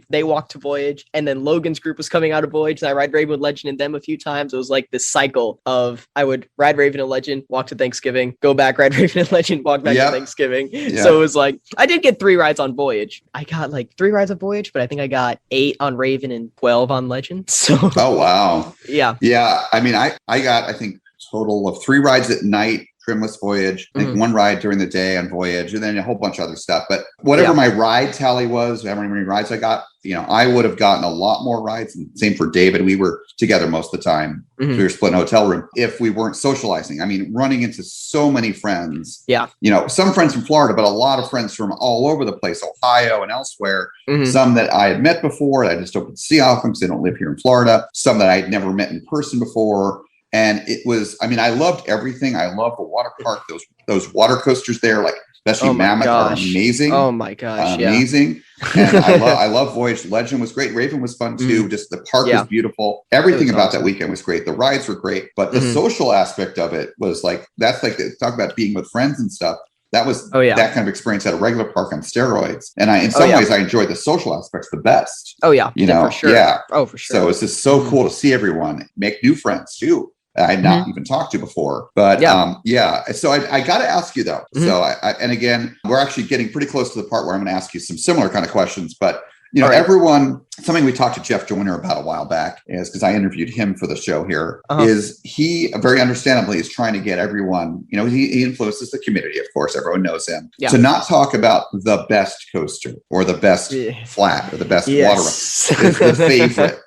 they walked to Voyage and then Logan's group was coming out of Voyage and I ride Raven and Legend and them a few times. It was like this cycle of I would ride Raven and Legend, walk to Thanksgiving, go back, ride Raven and Legend, walk back to Thanksgiving. So it was like, I did get 3 rides on Voyage. I got like 3 rides on Voyage, but I think I got 8 on Raven and 12 on Legend. So oh, wow. Yeah. I mean, I got, I think, total of 3 rides at night, trimless Voyage, I think 1 ride during the day on Voyage, and then a whole bunch of other stuff. But whatever my ride tally was, how many rides I got, I would have gotten a lot more rides. And same for David. We were together most of the time. We were splitting a hotel room if we weren't socializing. I mean, running into so many friends. Yeah. Some friends from Florida, but a lot of friends from all over the place, Ohio and elsewhere. Some that I had met before, that I just don't get to see often because they don't live here in Florida. Some that I had never met in person before. And it was, I mean, I loved everything. I love the water park. Those water coasters there, like especially Mammoth, are amazing. Oh my gosh, amazing. And I love Voyage. Legend was great. Raven was fun too. Just the park was beautiful. Everything about awesome. That weekend was great. The rides were great, but the social aspect of it was like, that's like, talk about being with friends and stuff. That was that kind of experience at a regular park on steroids. And in some ways, I enjoyed the social aspects the best. Oh yeah, for sure. Yeah. Oh, for sure. So it's just so cool to see everyone, make new friends too. I had not even talked to before, but So I got to ask you though. So and again, we're actually getting pretty close to the part where I'm going to ask you some similar kind of questions, but everyone, something we talked to Jeff Joyner about a while back is because I interviewed him for the show here, is he very understandably is trying to get everyone, he influences the community, of course, everyone knows him, to not talk about the best coaster or the best flat or the best water run. It's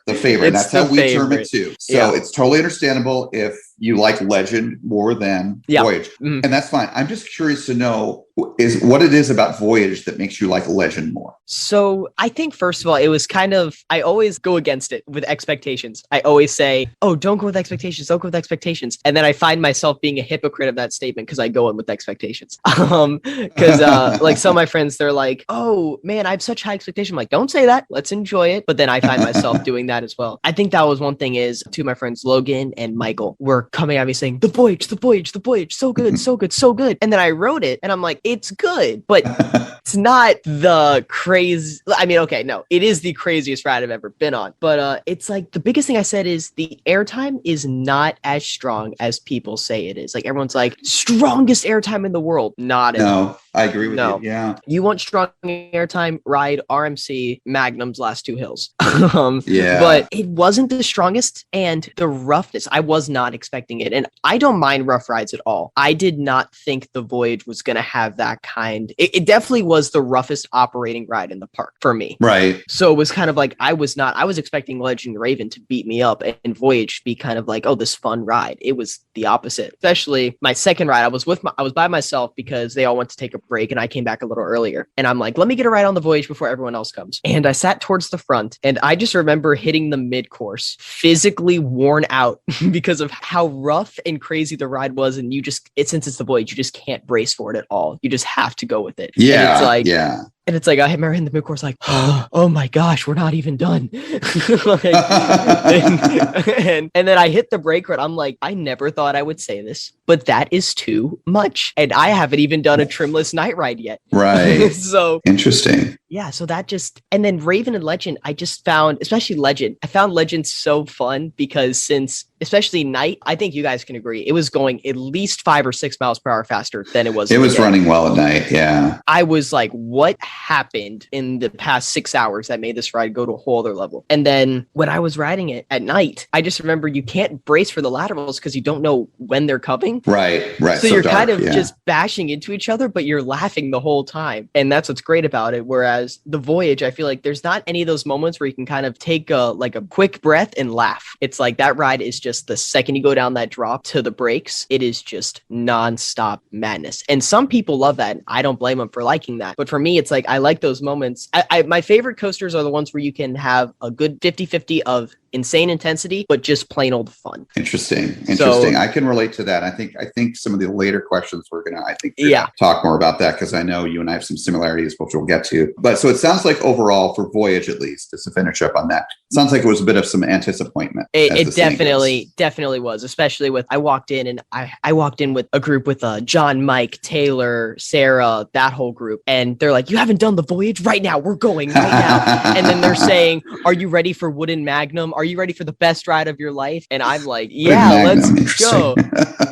the favorite. And that's how we term it too. So it's totally understandable if you like Legend more than Voyage. And that's fine. I'm just curious to know is what it is about Voyage that makes you like Legend more. So I think, first of all, it was kind of, I always go against it with expectations. I always say, oh, don't go with expectations. Don't go with expectations. And then I find myself being a hypocrite of that statement because I go in with expectations. Because like some of my friends, they're like, oh man, I have such high expectations. I'm like, don't say that. Let's enjoy it. But then I find myself doing that as well. I think that was one thing is two of my friends, Logan and Michael, were coming at me saying, the Voyage, so good, so good, so good. And then I wrote it and I'm like, it's good, but it's not the crazy. I mean, okay, no, it is the craziest ride I've ever been on. But it's like the biggest thing I said is the airtime is not as strong as people say it is. Like everyone's like, strongest airtime in the world. Not at all. I agree with No. you. Yeah. You want strong airtime, ride RMC Magnum's last 2 hills. Yeah. But it wasn't the strongest, and the roughness, I was not expecting it. And I don't mind rough rides at all. I did not think the Voyage was going to have that kind. It definitely was the roughest operating ride in the park for me. Right. So it was kind of like, I was expecting Legend Raven to beat me up and Voyage be kind of like, oh, this fun ride. It was the opposite. Especially my second ride, I was by myself because they all went to take a break and I came back a little earlier. And I'm like, let me get a ride on the Voyage before everyone else comes. And I sat towards the front, and I just remember hitting the mid-course, physically worn out because of how rough and crazy the ride was. And since it's the Voyage, you just can't brace for it at all. You just have to go with it. Yeah. And it's like, yeah. And it's like, I remember in the mid-course, like, oh my gosh, we're not even done. Like, and then I hit the brake run. I'm like, I never thought I would say this, but that is too much. And I haven't even done a trimless night ride yet. Right. So interesting. Yeah, so that just, and then Raven and Legend, I just found, especially Legend, I found Legend so fun because since, especially night, I think you guys can agree, it was going at least 5 or 6 miles per hour faster than it was. It was running well at night, yeah. I was like, what happened in the past 6 hours that made this ride go to a whole other level? And then when I was riding it at night, I just remember you can't brace for the laterals because you don't know when they're coming. Right. So you're dark, kind of just bashing into each other, but you're laughing the whole time. And that's what's great about it. Whereas the Voyage, I feel like there's not any of those moments where you can kind of take a quick breath and laugh. It's like that ride is just the second you go down that drop to the brakes, it is just nonstop madness. And some people love that. I don't blame them for liking that. But for me, it's like, I like those moments. My favorite coasters are the ones where you can have a good 50-50 of insane intensity, but just plain old fun. Interesting. So, I can relate to that. I think some of the later questions we're gonna talk more about that because I know you and I have some similarities, which we'll get to. But so it sounds like overall for Voyage, at least, just to finish up on that, it sounds like it was a bit of some anticipation. It definitely was, especially with, I walked in with a group with John, Mike, Taylor, Sarah, that whole group. And they're like, you haven't done the Voyage? Right now, we're going right now. And then they're saying, are you ready for Wooden Magnum? Are you ready for the best ride of your life? And I'm like, yeah, let's go.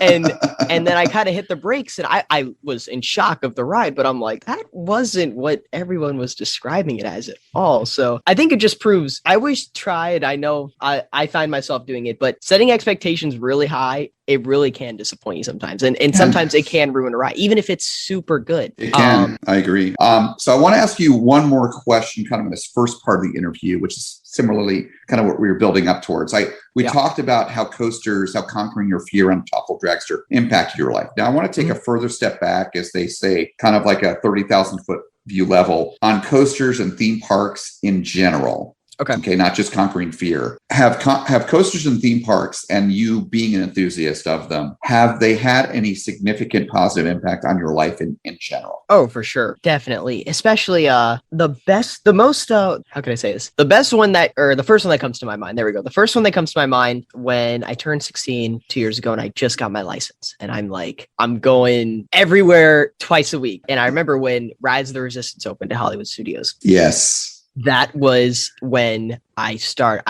And then I kind of hit the brakes and I was in shock of the ride, but I'm like, that wasn't what everyone was describing it as at all. So I think it just proves, I always try it. I know I find myself doing it, but setting expectations really high, it really can disappoint you sometimes. And sometimes it can ruin a ride, even if it's super good. It can. I agree. So I want to ask you one more question kind of in this first part of the interview, which is similarly kind of what we were building up towards. We talked about how conquering your fear on Topple Dragster impacted your life. Now I want to take a further step back, as they say, kind of like a 30,000 foot view level on coasters and theme parks in general. Okay, not just conquering fear. Have coasters and theme parks, and you being an enthusiast of them, have they had any significant positive impact on your life in general? Oh, for sure. Definitely. Especially the first one that comes to my mind. There we go. The first one that comes to my mind when I turned 16 2 years ago and I just got my license. And I'm going everywhere twice a week. And I remember when Rise of the Resistance opened at Hollywood Studios. Yes. That was when I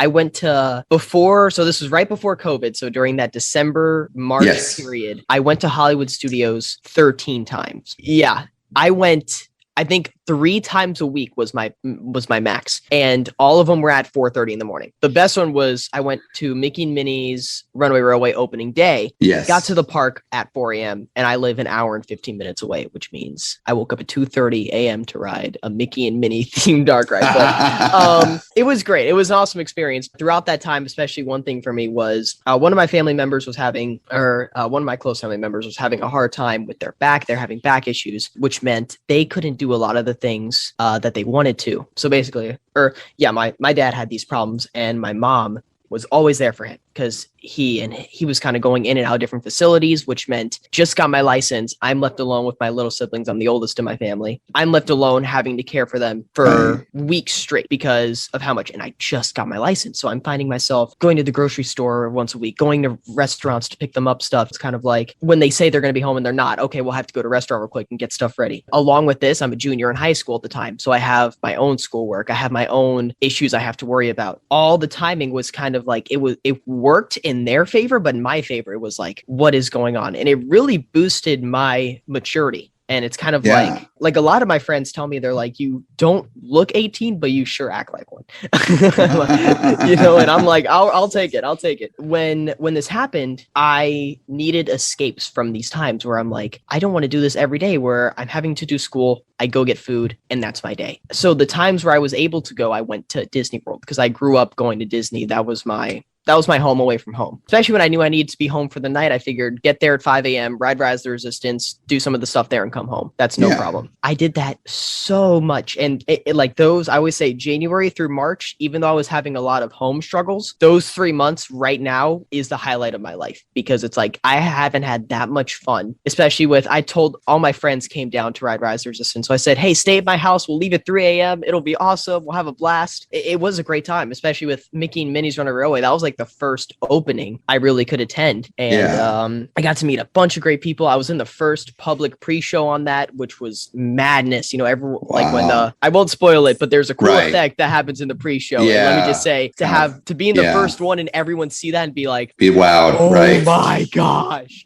went to so this was right before COVID. So during that December-March period, I went to Hollywood Studios 13 times. Yeah, I went, I think 3 times a week was my max, and all of them were at 4:30 in the morning. The best one was I went to Mickey and Minnie's Runaway Railway opening day. Yes. Got to the park at 4 a.m. and I live an hour and 15 minutes away, which means I woke up at 2:30 a.m. to ride a Mickey and Minnie themed dark ride. But it was great. It was an awesome experience. Throughout that time, especially one thing for me was one of my close family members was having a hard time with their back. They're having back issues, which meant they couldn't do a lot of the things that they wanted to. So basically, my dad had these problems and my mom was always there for him because he was kind of going in and out of different facilities, which meant just got my license. I'm left alone with my little siblings. I'm the oldest in my family. I'm left alone having to care for them for weeks straight because of how much. And I just got my license. So I'm finding myself going to the grocery store once a week, going to restaurants to pick them up stuff. It's kind of like when they say they're going to be home and they're not, okay, we'll have to go to a restaurant real quick and get stuff ready. Along with this, I'm a junior in high school at the time. So I have my own schoolwork. I have my own issues I have to worry about. All the timing was kind of like, it worked in their favor, but in my favor, it was like, what is going on? And it really boosted my maturity And it's kind of like a lot of my friends tell me, they're like, you don't look 18, but you sure act like one. You know, and I'm like, I'll take it. I'll take it. When this happened, I needed escapes from these times where I'm like, I don't want to do this every day where I'm having to do school. I go get food and that's my day. So the times where I was able to go, I went to Disney World because I grew up going to Disney. That was my home away from home. Especially when I knew I needed to be home for the night. I figured get there at 5 a.m., ride Rise of the Resistance, do some of the stuff there and come home. That's no problem. I did that so much. And it like those, I always say January through March, even though I was having a lot of home struggles, those 3 months right now is the highlight of my life because it's like, I haven't had that much fun, especially with, I told all my friends came down to ride Rise of the Resistance. So I said, hey, stay at my house. We'll leave at 3 a.m. It'll be awesome. We'll have a blast. It was a great time, especially with Mickey and Minnie's Run a Railway. That was like the first opening I really could attend. And I got to meet a bunch of great people. I was in the first public pre-show on that, which was madness. You know, like when I won't spoil it, but there's a cool effect that happens in the pre-show. And let me just say, to be in the first one and everyone see that and be like, be wowed, oh right? My gosh.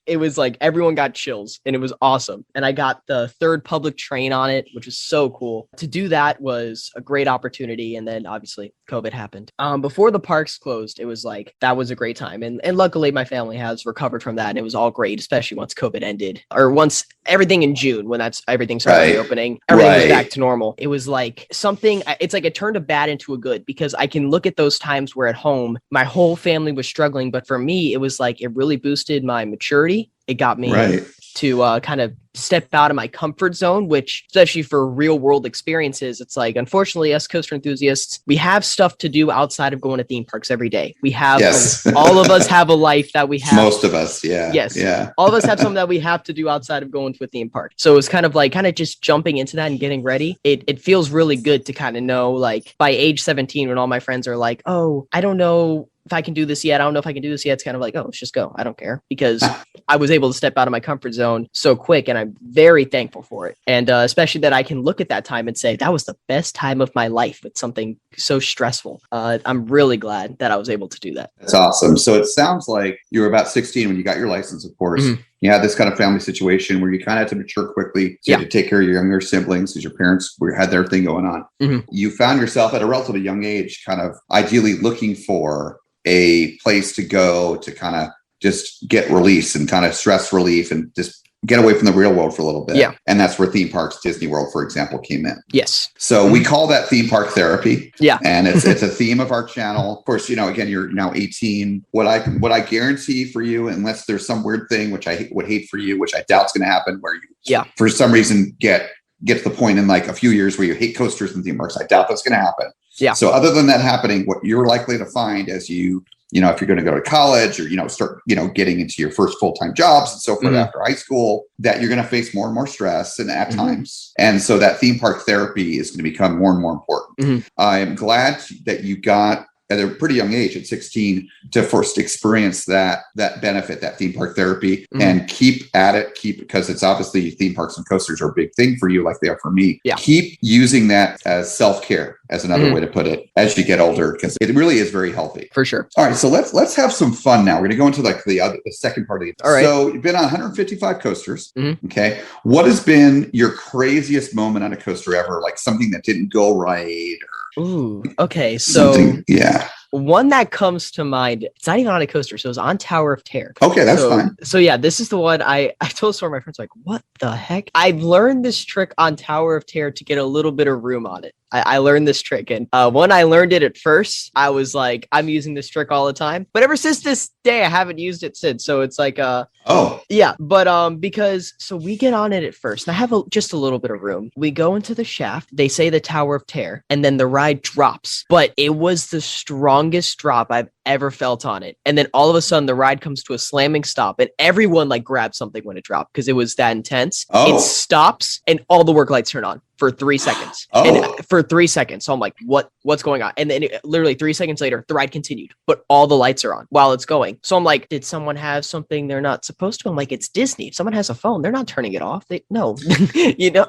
It was like everyone got chills and it was awesome. And I got the third public train on it, which was so cool. To do that was a great opportunity. And then obviously COVID happened. Before the parks closed, it was like, that was a great time. And luckily my family has recovered from that. And it was all great, especially once COVID ended or once everything in June, when everything started reopening, everything was back to normal. It was like it's like it turned a bad into a good because I can look at those times where at home, my whole family was struggling. But for me, it was like, it really boosted my maturity. It got me to kind of step out of my comfort zone, which especially for real world experiences, it's like, unfortunately, us coaster enthusiasts, we have stuff to do outside of going to theme parks every day. We have, all of us have a life that we have. Most of us. Yeah. Yes. Yeah. All of us have something that we have to do outside of going to a theme park. So it's kind of just jumping into that and getting ready. It feels really good to kind of know, like by age 17, when all my friends are like, oh, I don't know if I can do this yet. I don't know if I can do this yet. It's kind of like, oh, let's just go. I don't care, because I was able to step out of my comfort zone so quick, and I'm very thankful for it. And especially that I can look at that time and say, that was the best time of my life with something so stressful. I'm really glad that I was able to do that. That's awesome. So it sounds like you were about 16 when you got your license, of course. Mm-hmm. You had this kind of family situation where you kind of had to mature quickly. So you had to take care of your younger siblings because your parents had their thing going on. Mm-hmm. You found yourself at a relatively young age, kind of ideally looking for a place to go to kind of just get release and kind of stress relief and just get away from the real world for a little bit. Yeah. And that's where theme parks, Disney World, for example, came in. Yes. So we call that theme park therapy. Yeah. And it's a theme of our channel. Of course, again, you're now 18. What I guarantee for you, unless there's some weird thing, which I would hate for you, which I doubt is going to happen, where you, for some reason, get to the point in like a few years where you hate coasters and theme parks. I doubt that's going to happen. Yeah. So other than that happening, what you're likely to find as if you're going to go to college or, start, getting into your first full-time jobs and so forth after high school, that you're going to face more and more stress and at times. And so that theme park therapy is going to become more and more important. I'm glad that you got at a pretty young age, at 16, to first experience that benefit, that theme park therapy, and keep at it, because it's obviously theme parks and coasters are a big thing for you, like they are for me. Yeah. Keep using that as self-care, as another way to put it, as you get older, because it really is very healthy. For sure. All right, so let's have some fun now. We're going to go into like the second part of it. All right. So you've been on 155 coasters. Okay. What has been your craziest moment on a coaster ever? Like something that didn't go right? Ooh, okay. So one that comes to mind, it's not even on a coaster, so it's on Tower of Terror. Okay, that's fine. So yeah, this is the one I told some of my friends, like, what the heck? I've learned this trick on Tower of Terror to get a little bit of room on it. I learned this trick, and when I learned it at first, I was like, I'm using this trick all the time. But ever since this day, I haven't used it since. So it's like, because we get on it at first, and I have just a little bit of room. We go into the shaft. They say the Tower of Terror, and then the ride drops. But it was the strongest drop I've ever felt on it. And then all of a sudden, the ride comes to a slamming stop, and everyone like grabbed something when it dropped because it was that intense. It stops, and all the work lights turn on. for 3 seconds. Oh. And for 3 seconds. So I'm like, what's going on? And then literally 3 seconds later, the ride continued, but all the lights are on while it's going. So I'm like, did someone have something they're not supposed to? I'm like, it's Disney. If someone has a phone, they're not turning it off. No,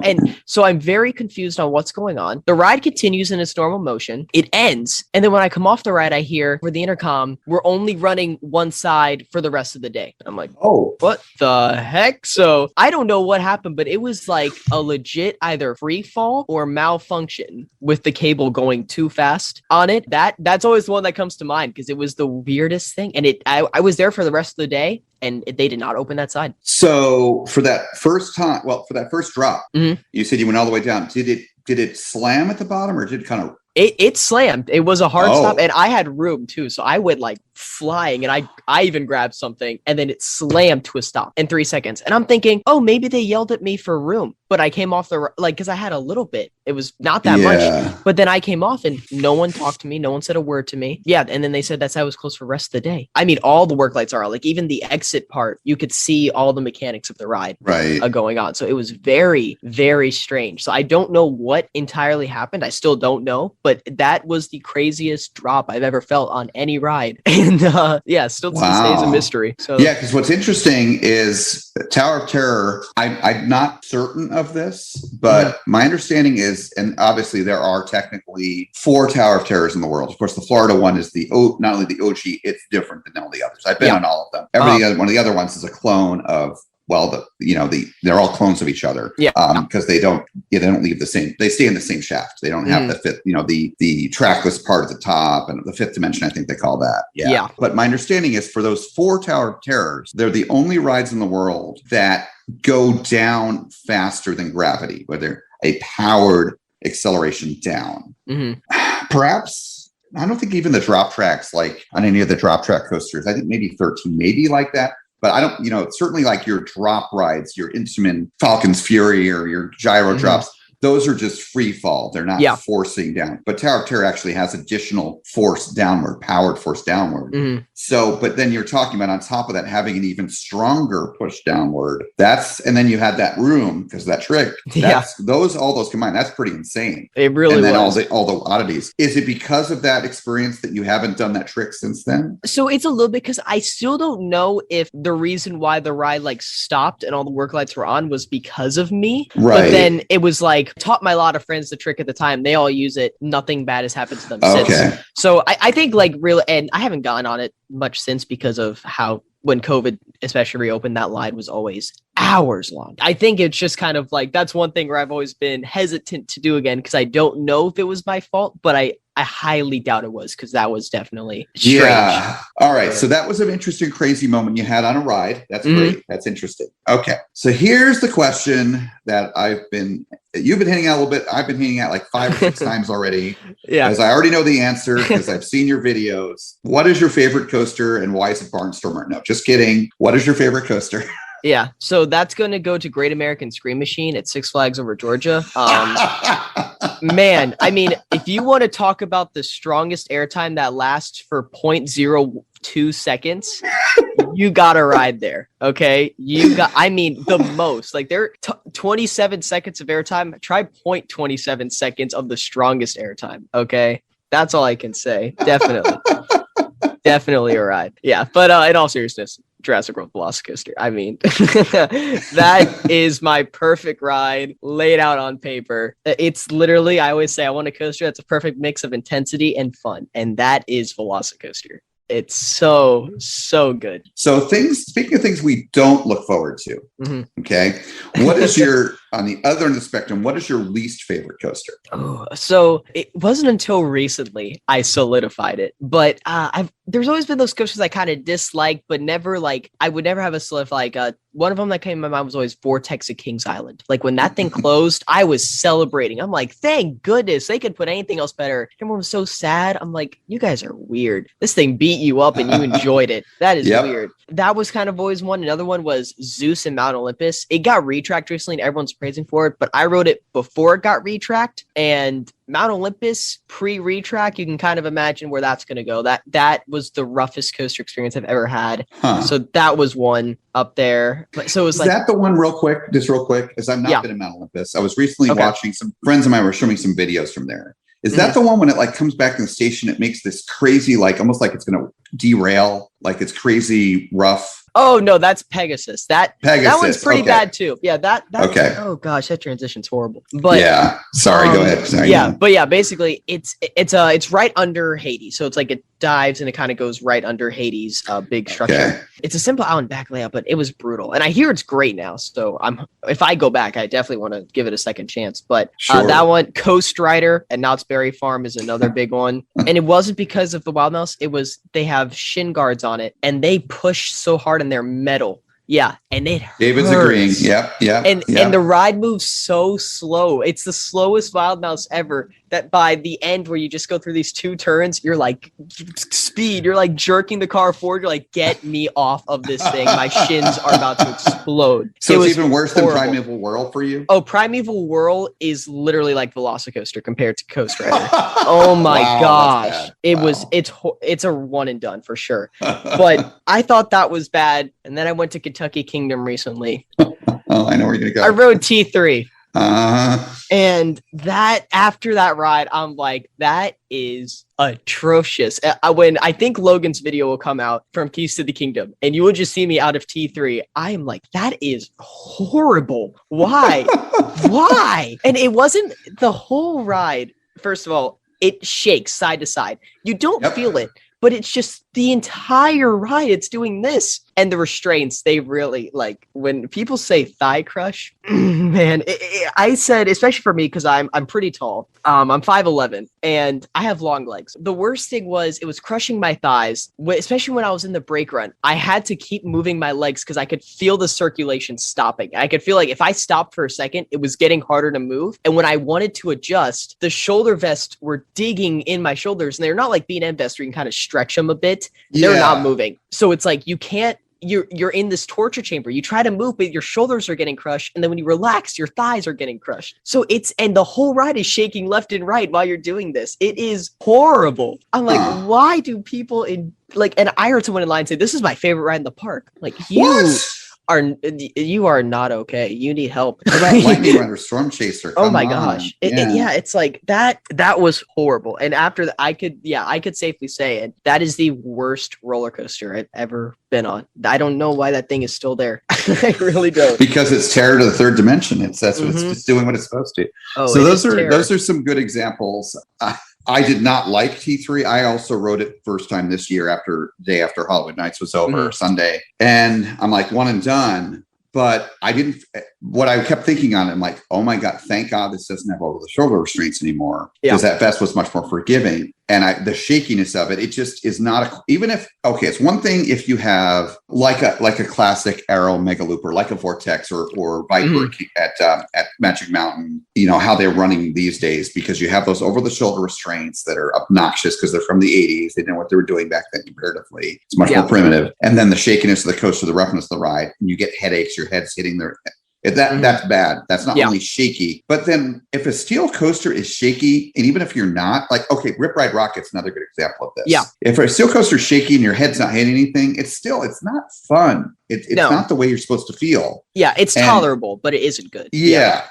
and so I'm very confused on what's going on. The ride continues in its normal motion. It ends. And then when I come off the ride, I hear over the intercom, we're only running one side for the rest of the day. I'm like, oh, what the heck? So I don't know what happened, but it was like a legit either free fall or malfunction with the cable going too fast on it. That's always the one that comes to mind because it was the weirdest thing. And I was there for the rest of the day and they did not open that side. So for that first drop, you said you went all the way down. Did it slam at the bottom or did it kind of? It slammed. It was a hard stop, and I had room too, so I went like flying, and I even grabbed something, and then it slammed to a stop in 3 seconds. And I'm thinking, oh, maybe they yelled at me for room, but I came off because I had a little bit. It was not that much, but then I came off, and no one talked to me, no one said a word to me. Yeah, and then they said that's how I was closed for the rest of the day. I mean, all the work lights are on. Like even the exit part, you could see all the mechanics of the ride going on. So it was very, very strange. So I don't know what entirely happened. I still don't know. But that was the craziest drop I've ever felt on any ride. And still to this day is a mystery. So yeah, because what's interesting is Tower of Terror, I'm not certain of this, but my understanding is, and obviously there are technically 4 Tower of Terrors in the world. Of course, the Florida one is not only the OG, it's different than all the others. I've been on all of them. One of the other ones is a clone of they're all clones of each other. Because they don't leave the same. They stay in the same shaft. They don't have the fifth, the trackless part at the top and the fifth dimension. I think they call that. Yeah. But my understanding is for those 4 Tower of Terrors, they're the only rides in the world that go down faster than gravity, where they're a powered acceleration down. Perhaps. I don't think even the drop tracks, like on any of the drop track coasters, I think maybe 13, maybe like that. But I don't, certainly like your drop rides, your Intamin Falcon's Fury or your gyro drops, those are just free fall. They're not forcing down. But Tower of Terror actually has additional force downward, powered force downward. So, but then you're talking about on top of that, having an even stronger push downward. And then you had that room because of that trick. All those combined, that's pretty insane. It really and then was. all the oddities. Is it because of that experience that you haven't done that trick since then? So it's a little bit because I still don't know if the reason why the ride stopped and all the work lights were on was because of me. Right. But then it was taught my lot of friends the trick at the time. They all use it. Nothing bad has happened to them since. So I think really, and I haven't gone on it much since because of how when COVID especially reopened, that line was always hours long. I think it's just kind of that's one thing where I've always been hesitant to do again because I don't know if it was my fault, but I highly doubt it was because that was definitely strange. Yeah. All right. So that was an interesting, crazy moment you had on a ride. That's great. That's interesting. Okay. So here's the question that you've been hitting at a little bit. I've been hitting at 5 or 6 times already. Because I already know the answer because I've seen your videos. What is your favorite coaster and why is it Barnstormer? No, just kidding. What is your favorite coaster? Yeah, so that's going to go to Great American Scream Machine at Six Flags Over Georgia. Man, I mean, if you want to talk about the strongest airtime that lasts for 0.02 seconds, you got to ride there. Okay, the most. They're 27 seconds of airtime. Try 0.27 seconds of the strongest airtime. Okay, that's all I can say. Definitely a ride. Yeah, but in all seriousness, Jurassic World Velocicoaster. I mean, that is my perfect ride laid out on paper. It's literally, I always say I want a coaster that's a perfect mix of intensity and fun. And that is Velocicoaster. It's so good. So speaking of things we don't look forward to, okay, what is on the other end of the spectrum, what is your least favorite coaster? Oh, so it wasn't until recently I solidified it, but there's always been those coasters I kind of dislike, but never I would never have a solid one of them that came to my mind was always Vortex at Kings Island. When that thing closed, I was celebrating. I'm like, thank goodness they could put anything else better. Everyone was so sad. I'm like, you guys are weird. This thing beat you up and you enjoyed it. That is weird. That was kind of always one. Another one was Zeus and Mount Olympus. It got retracked recently and everyone's praising for it, but I rode it before it got retracked, and Mount Olympus pre-retrack, you can kind of imagine where that's going to go. That was the roughest coaster experience I've ever had. So that was one up there. But so it was Is like that the one real quick, as I've not been in Mount Olympus. I was recently watching, some friends of mine were showing me some videos from there. Is that the one when it like comes back to the station, it makes this crazy, like almost like it's going to derail, like it's crazy rough? Oh no, that's Pegasus. That one's pretty bad too. Yeah, that okay. Oh gosh, that transition's horrible. But yeah, sorry, go ahead. Sorry, yeah, but yeah, basically it's right under Hades, so it's like it dives and it kind of goes right under Hades' big structure. Okay. It's a simple out and back layout, but it was brutal, and I hear it's great now. So if I go back, I definitely want to give it a second chance. But that one, Coast Rider at Knott's Berry Farm, is another big one, and it wasn't because of the Wild Mouse. It was they have shin guards on it, and they push so hard in their metal. Yeah, and it hurts. David's agreeing. Yep. And the ride moves so slow. It's the slowest Wild Mouse ever. That by the end, where you just go through these 2 turns, you're like speed. You're like jerking the car forward. You're like, get me off of this thing. My shins are about to explode. So it's even worse than Primeval Whirl for you? Oh, Primeval Whirl is literally like Velocicoaster compared to Coast Rider. Oh my gosh, it's a one and done for sure. But I thought that was bad, and then I went to Kentucky Kingdom recently. Oh, I know where you're gonna go. I rode T3. And that after that ride, I'm like, that is atrocious. When I think Logan's video will come out from Keys to the Kingdom, and you will just see me out of T3, I am like, that is horrible. Why? Why? And it wasn't the whole ride. First of all, it shakes side to side. You don't feel it, but it's just the entire ride. It's doing this. And the restraints, they really, like, when people say thigh crush, man, I said, especially for me, because I'm pretty tall. I'm 5'11", and I have long legs. The worst thing was it was crushing my thighs, especially when I was in the brake run. I had to keep moving my legs because I could feel the circulation stopping. I could feel like if I stopped for a second, it was getting harder to move. And when I wanted to adjust, the shoulder vests were digging in my shoulders, and they're not like B&M vests where you can kind of stretch them a bit. They're not moving. So it's like you can't, you're in this torture chamber. You try to move, but your shoulders are getting crushed. And then when you relax, your thighs are getting crushed. So and the whole ride is shaking left and right while you're doing this. It is horrible. I'm like, why do people and I heard someone in line say, this is my favorite ride in the park. Like, you are not okay. You need help. What about Lightning Runner Storm Chaser? Oh my gosh. It's like that was horrible. And after that, I could safely say it. That is the worst roller coaster I've ever been on. I don't know why that thing is still there. I really don't. Because it's terror to the third dimension. It's doing what it's supposed to. Oh, so those are some good examples. I did not like T3. I also rode it first time this year day after Halloween Nights was over, Sunday. And I'm like, one and done. But what I kept thinking on it, I'm like, oh my God, thank God this doesn't have over the shoulder restraints anymore. Because that vest was much more forgiving. And the shakiness of it just is not it's one thing if you have like a classic Arrow Mega Looper, like a Vortex or Viper at Magic Mountain, you know, how they're running these days, because you have those over the shoulder restraints that are obnoxious because they're from the 80s. They didn't know what they were doing back then comparatively. It's much more primitive. And then the shakiness of the coaster, the roughness of the ride, and you get headaches, your head's hitting that's bad. That's not only shaky, but then if a steel coaster is shaky, and even if you're not, like, okay, Rip Ride Rocket's another good example of this. Yeah. If a steel coaster is shaky and your head's not hitting anything, it's not fun. It's not the way you're supposed to feel. Yeah, it's tolerable, but it isn't good. Yeah.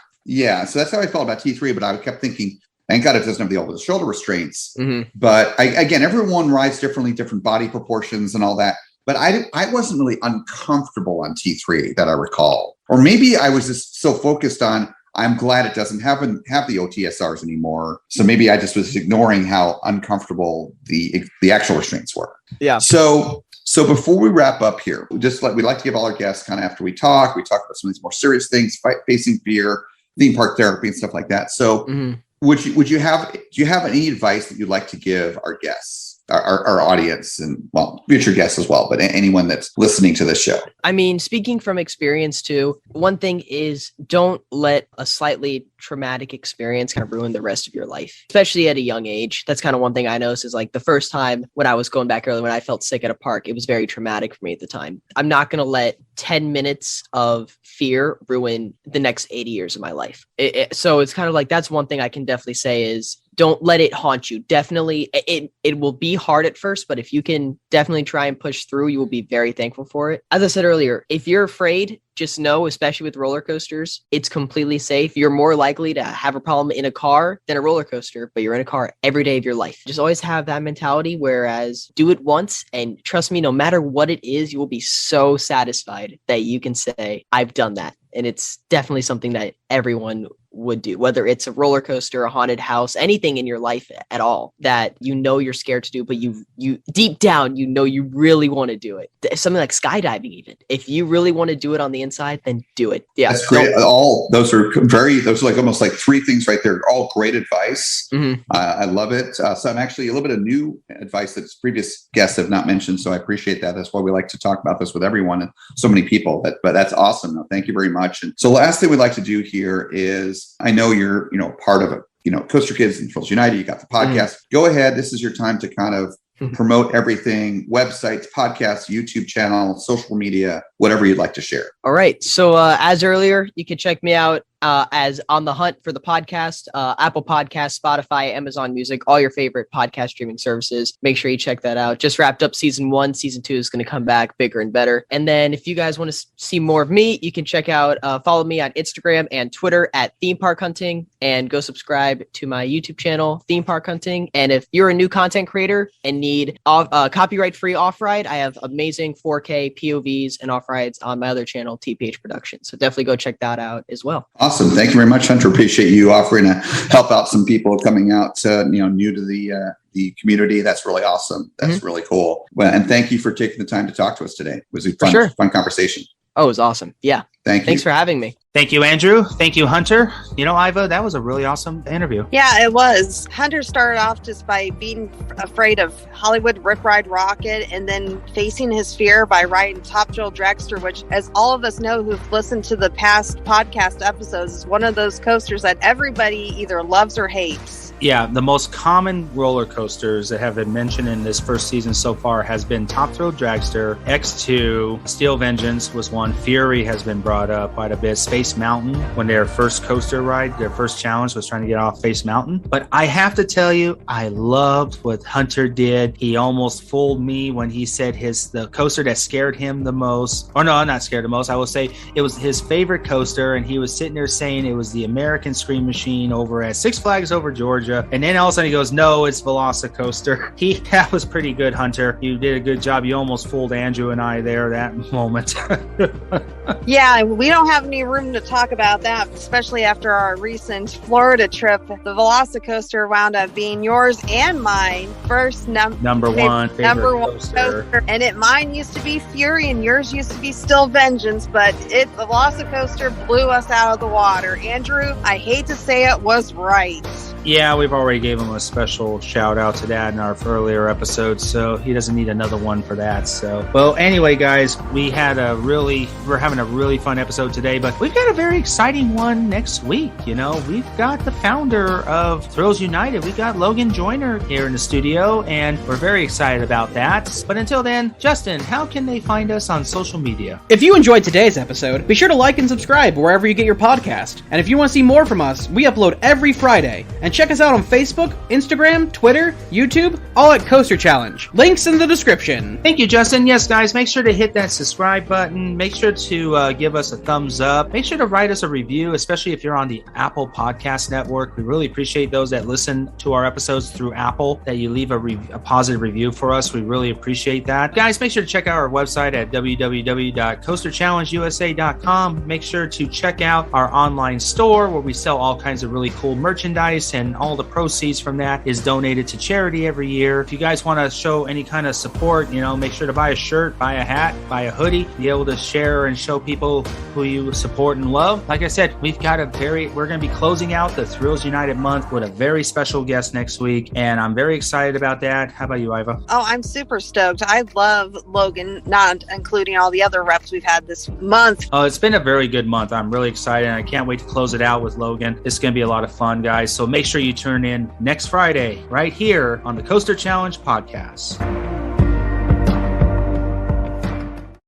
So that's how I felt about T3, but I kept thinking, thank God it doesn't have the over the shoulder restraints. But again, everyone rides differently, different body proportions and all that. But I wasn't really uncomfortable on T3 that I recall. Or maybe I was just so focused on, I'm glad it doesn't have the OTSRs anymore. So maybe I just was ignoring how uncomfortable the actual restraints were. Yeah. So before we wrap up here, we like to give all our guests kind of after we talk about some of these more serious things, facing fear, theme park therapy and stuff like that. So do you have any advice that you'd like to give our guests? our audience and, well, future guests as well, but anyone that's listening to this show? I mean, speaking from experience too, one thing is don't let a slightly traumatic experience kind of ruin the rest of your life, especially at a young age. That's kind of one thing I noticed is like the first time when I was going back early, when I felt sick at a park, it was very traumatic for me at the time. I'm not going to let 10 minutes of fear ruin the next 80 years of my life. So it's kind of like, that's one thing I can definitely say is don't let it haunt you. Definitely, it will be hard at first, but if you can definitely try and push through, you will be very thankful for it. As I said earlier, if you're afraid, just know, especially with roller coasters, it's completely safe. You're more likely to have a problem in a car than a roller coaster, but you're in a car every day of your life. Just always have that mentality, whereas do it once, and trust me, no matter what it is, you will be so satisfied that you can say, I've done that. And it's definitely something that everyone would do, whether it's a roller coaster, a haunted house, anything in your life at all that you know you're scared to do, but you deep down, you know you really want to do it. Something like skydiving, even. If you really want to do it on the inside, then do it. Yeah. That's great. Those are like almost like three things right there. All great advice. Mm-hmm. I love it. So I'm actually a little bit of new advice that previous guests have not mentioned. So I appreciate that. That's why we like to talk about this with everyone and so many people. But that's awesome. No, thank you very much. And so last thing we'd like to do here is, I know you're, part of Koaster Kids and Thrills United. You got the podcast. Go ahead. This is your time to kind of promote everything: websites, podcasts, YouTube channel, social media, whatever you'd like to share. All right. So as earlier, you can check me out as On the Hunt for the podcast, Apple Podcasts, Spotify, Amazon Music, all your favorite podcast streaming services. Make sure you check that out. Just wrapped up season 1. Season 2 is going to come back bigger and better. And then if you guys want to see more of me, you can check out, follow me on Instagram and Twitter at Theme Park Hunting, and go subscribe to my YouTube channel, Theme Park Hunting. And if you're a new content creator and need copyright-free off-ride, I have amazing 4K POVs and off-rides on my other channel, TPH Productions. So definitely go check that out as well. Awesome. Thank you very much, Hunter. Appreciate you offering to help out some people coming out, new to the community. That's really awesome. That's really cool. Well, and thank you for taking the time to talk to us today. It was a fun conversation. Oh, it was awesome. Yeah. Thanks for having me. Thank you, Andrew. Thank you, Hunter. Iva, that was a really awesome interview. Yeah, it was. Hunter started off just by being afraid of Hollywood Rip Ride Rocket, and then facing his fear by riding Top Thrill Dragster, which, as all of us know who've listened to the past podcast episodes, is one of those coasters that everybody either loves or hates. Yeah, the most common roller coasters that have been mentioned in this first season so far has been Top Thrill Dragster, X2, Steel Vengeance was one, Fury has been brought up quite a bit, Space Mountain, when their first coaster ride, their first challenge was trying to get off Space Mountain. But I have to tell you, I loved what Hunter did. He almost fooled me when he said the coaster that scared him the most, or no, not scared the most, I will say it was his favorite coaster, and he was sitting there saying it was the American Scream Machine over at Six Flags Over Georgia. And then all of a sudden he goes, no, it's Velocicoaster. That was pretty good, Hunter. You did a good job. You almost fooled Andrew and I there that moment. Yeah, we don't have any room to talk about that, especially after our recent Florida trip. The Velocicoaster wound up being yours and mine first number one coaster. And mine used to be Fury and yours used to be Still Vengeance, but the Velocicoaster blew us out of the water. Andrew, I hate to say it, was right. Yeah, we've already gave him a special shout out to that in our earlier episodes, so he doesn't need another one for that. So, well, anyway, guys, we're having a really fun episode today, but we've got a very exciting one next week. We've got the founder of Thrills United. We got Logan Joyner here in the studio, and we're very excited about that. But until then, Justin, how can they find us on social media? If you enjoyed today's episode, be sure to like and subscribe wherever you get your podcast. And if you want to see more from us, we upload every Friday. And check us out on Facebook, Instagram, Twitter, YouTube, all at Koaster Challenge. Links in the description. Thank you, Justin. Yes, guys, make sure to hit that subscribe button. Make sure to give us a thumbs up. Make sure to write us a review, especially if you're on the Apple Podcast Network. We really appreciate those that listen to our episodes through Apple, that you leave a positive review for us. We really appreciate that. Guys, make sure to check out our website at www.coasterchallengeusa.com. Make sure to check out our online store where we sell all kinds of really cool merchandise and all the proceeds from that is donated to charity every year. If you guys want to show any kind of support, make sure to buy a shirt, buy a hat, buy a hoodie, be able to share and show people who you support and love. Like I said, we're going to be closing out the Thrills United month with a very special guest next week, and I'm very excited about that. How about you, Iva? Oh, I'm super stoked. I love Logan, not including all the other reps we've had this month. Oh, it's been a very good month. I'm really excited, and I can't wait to close it out with Logan. It's going to be a lot of fun, guys. So make sure you tune in next Friday right here on the Koaster Challenge podcast.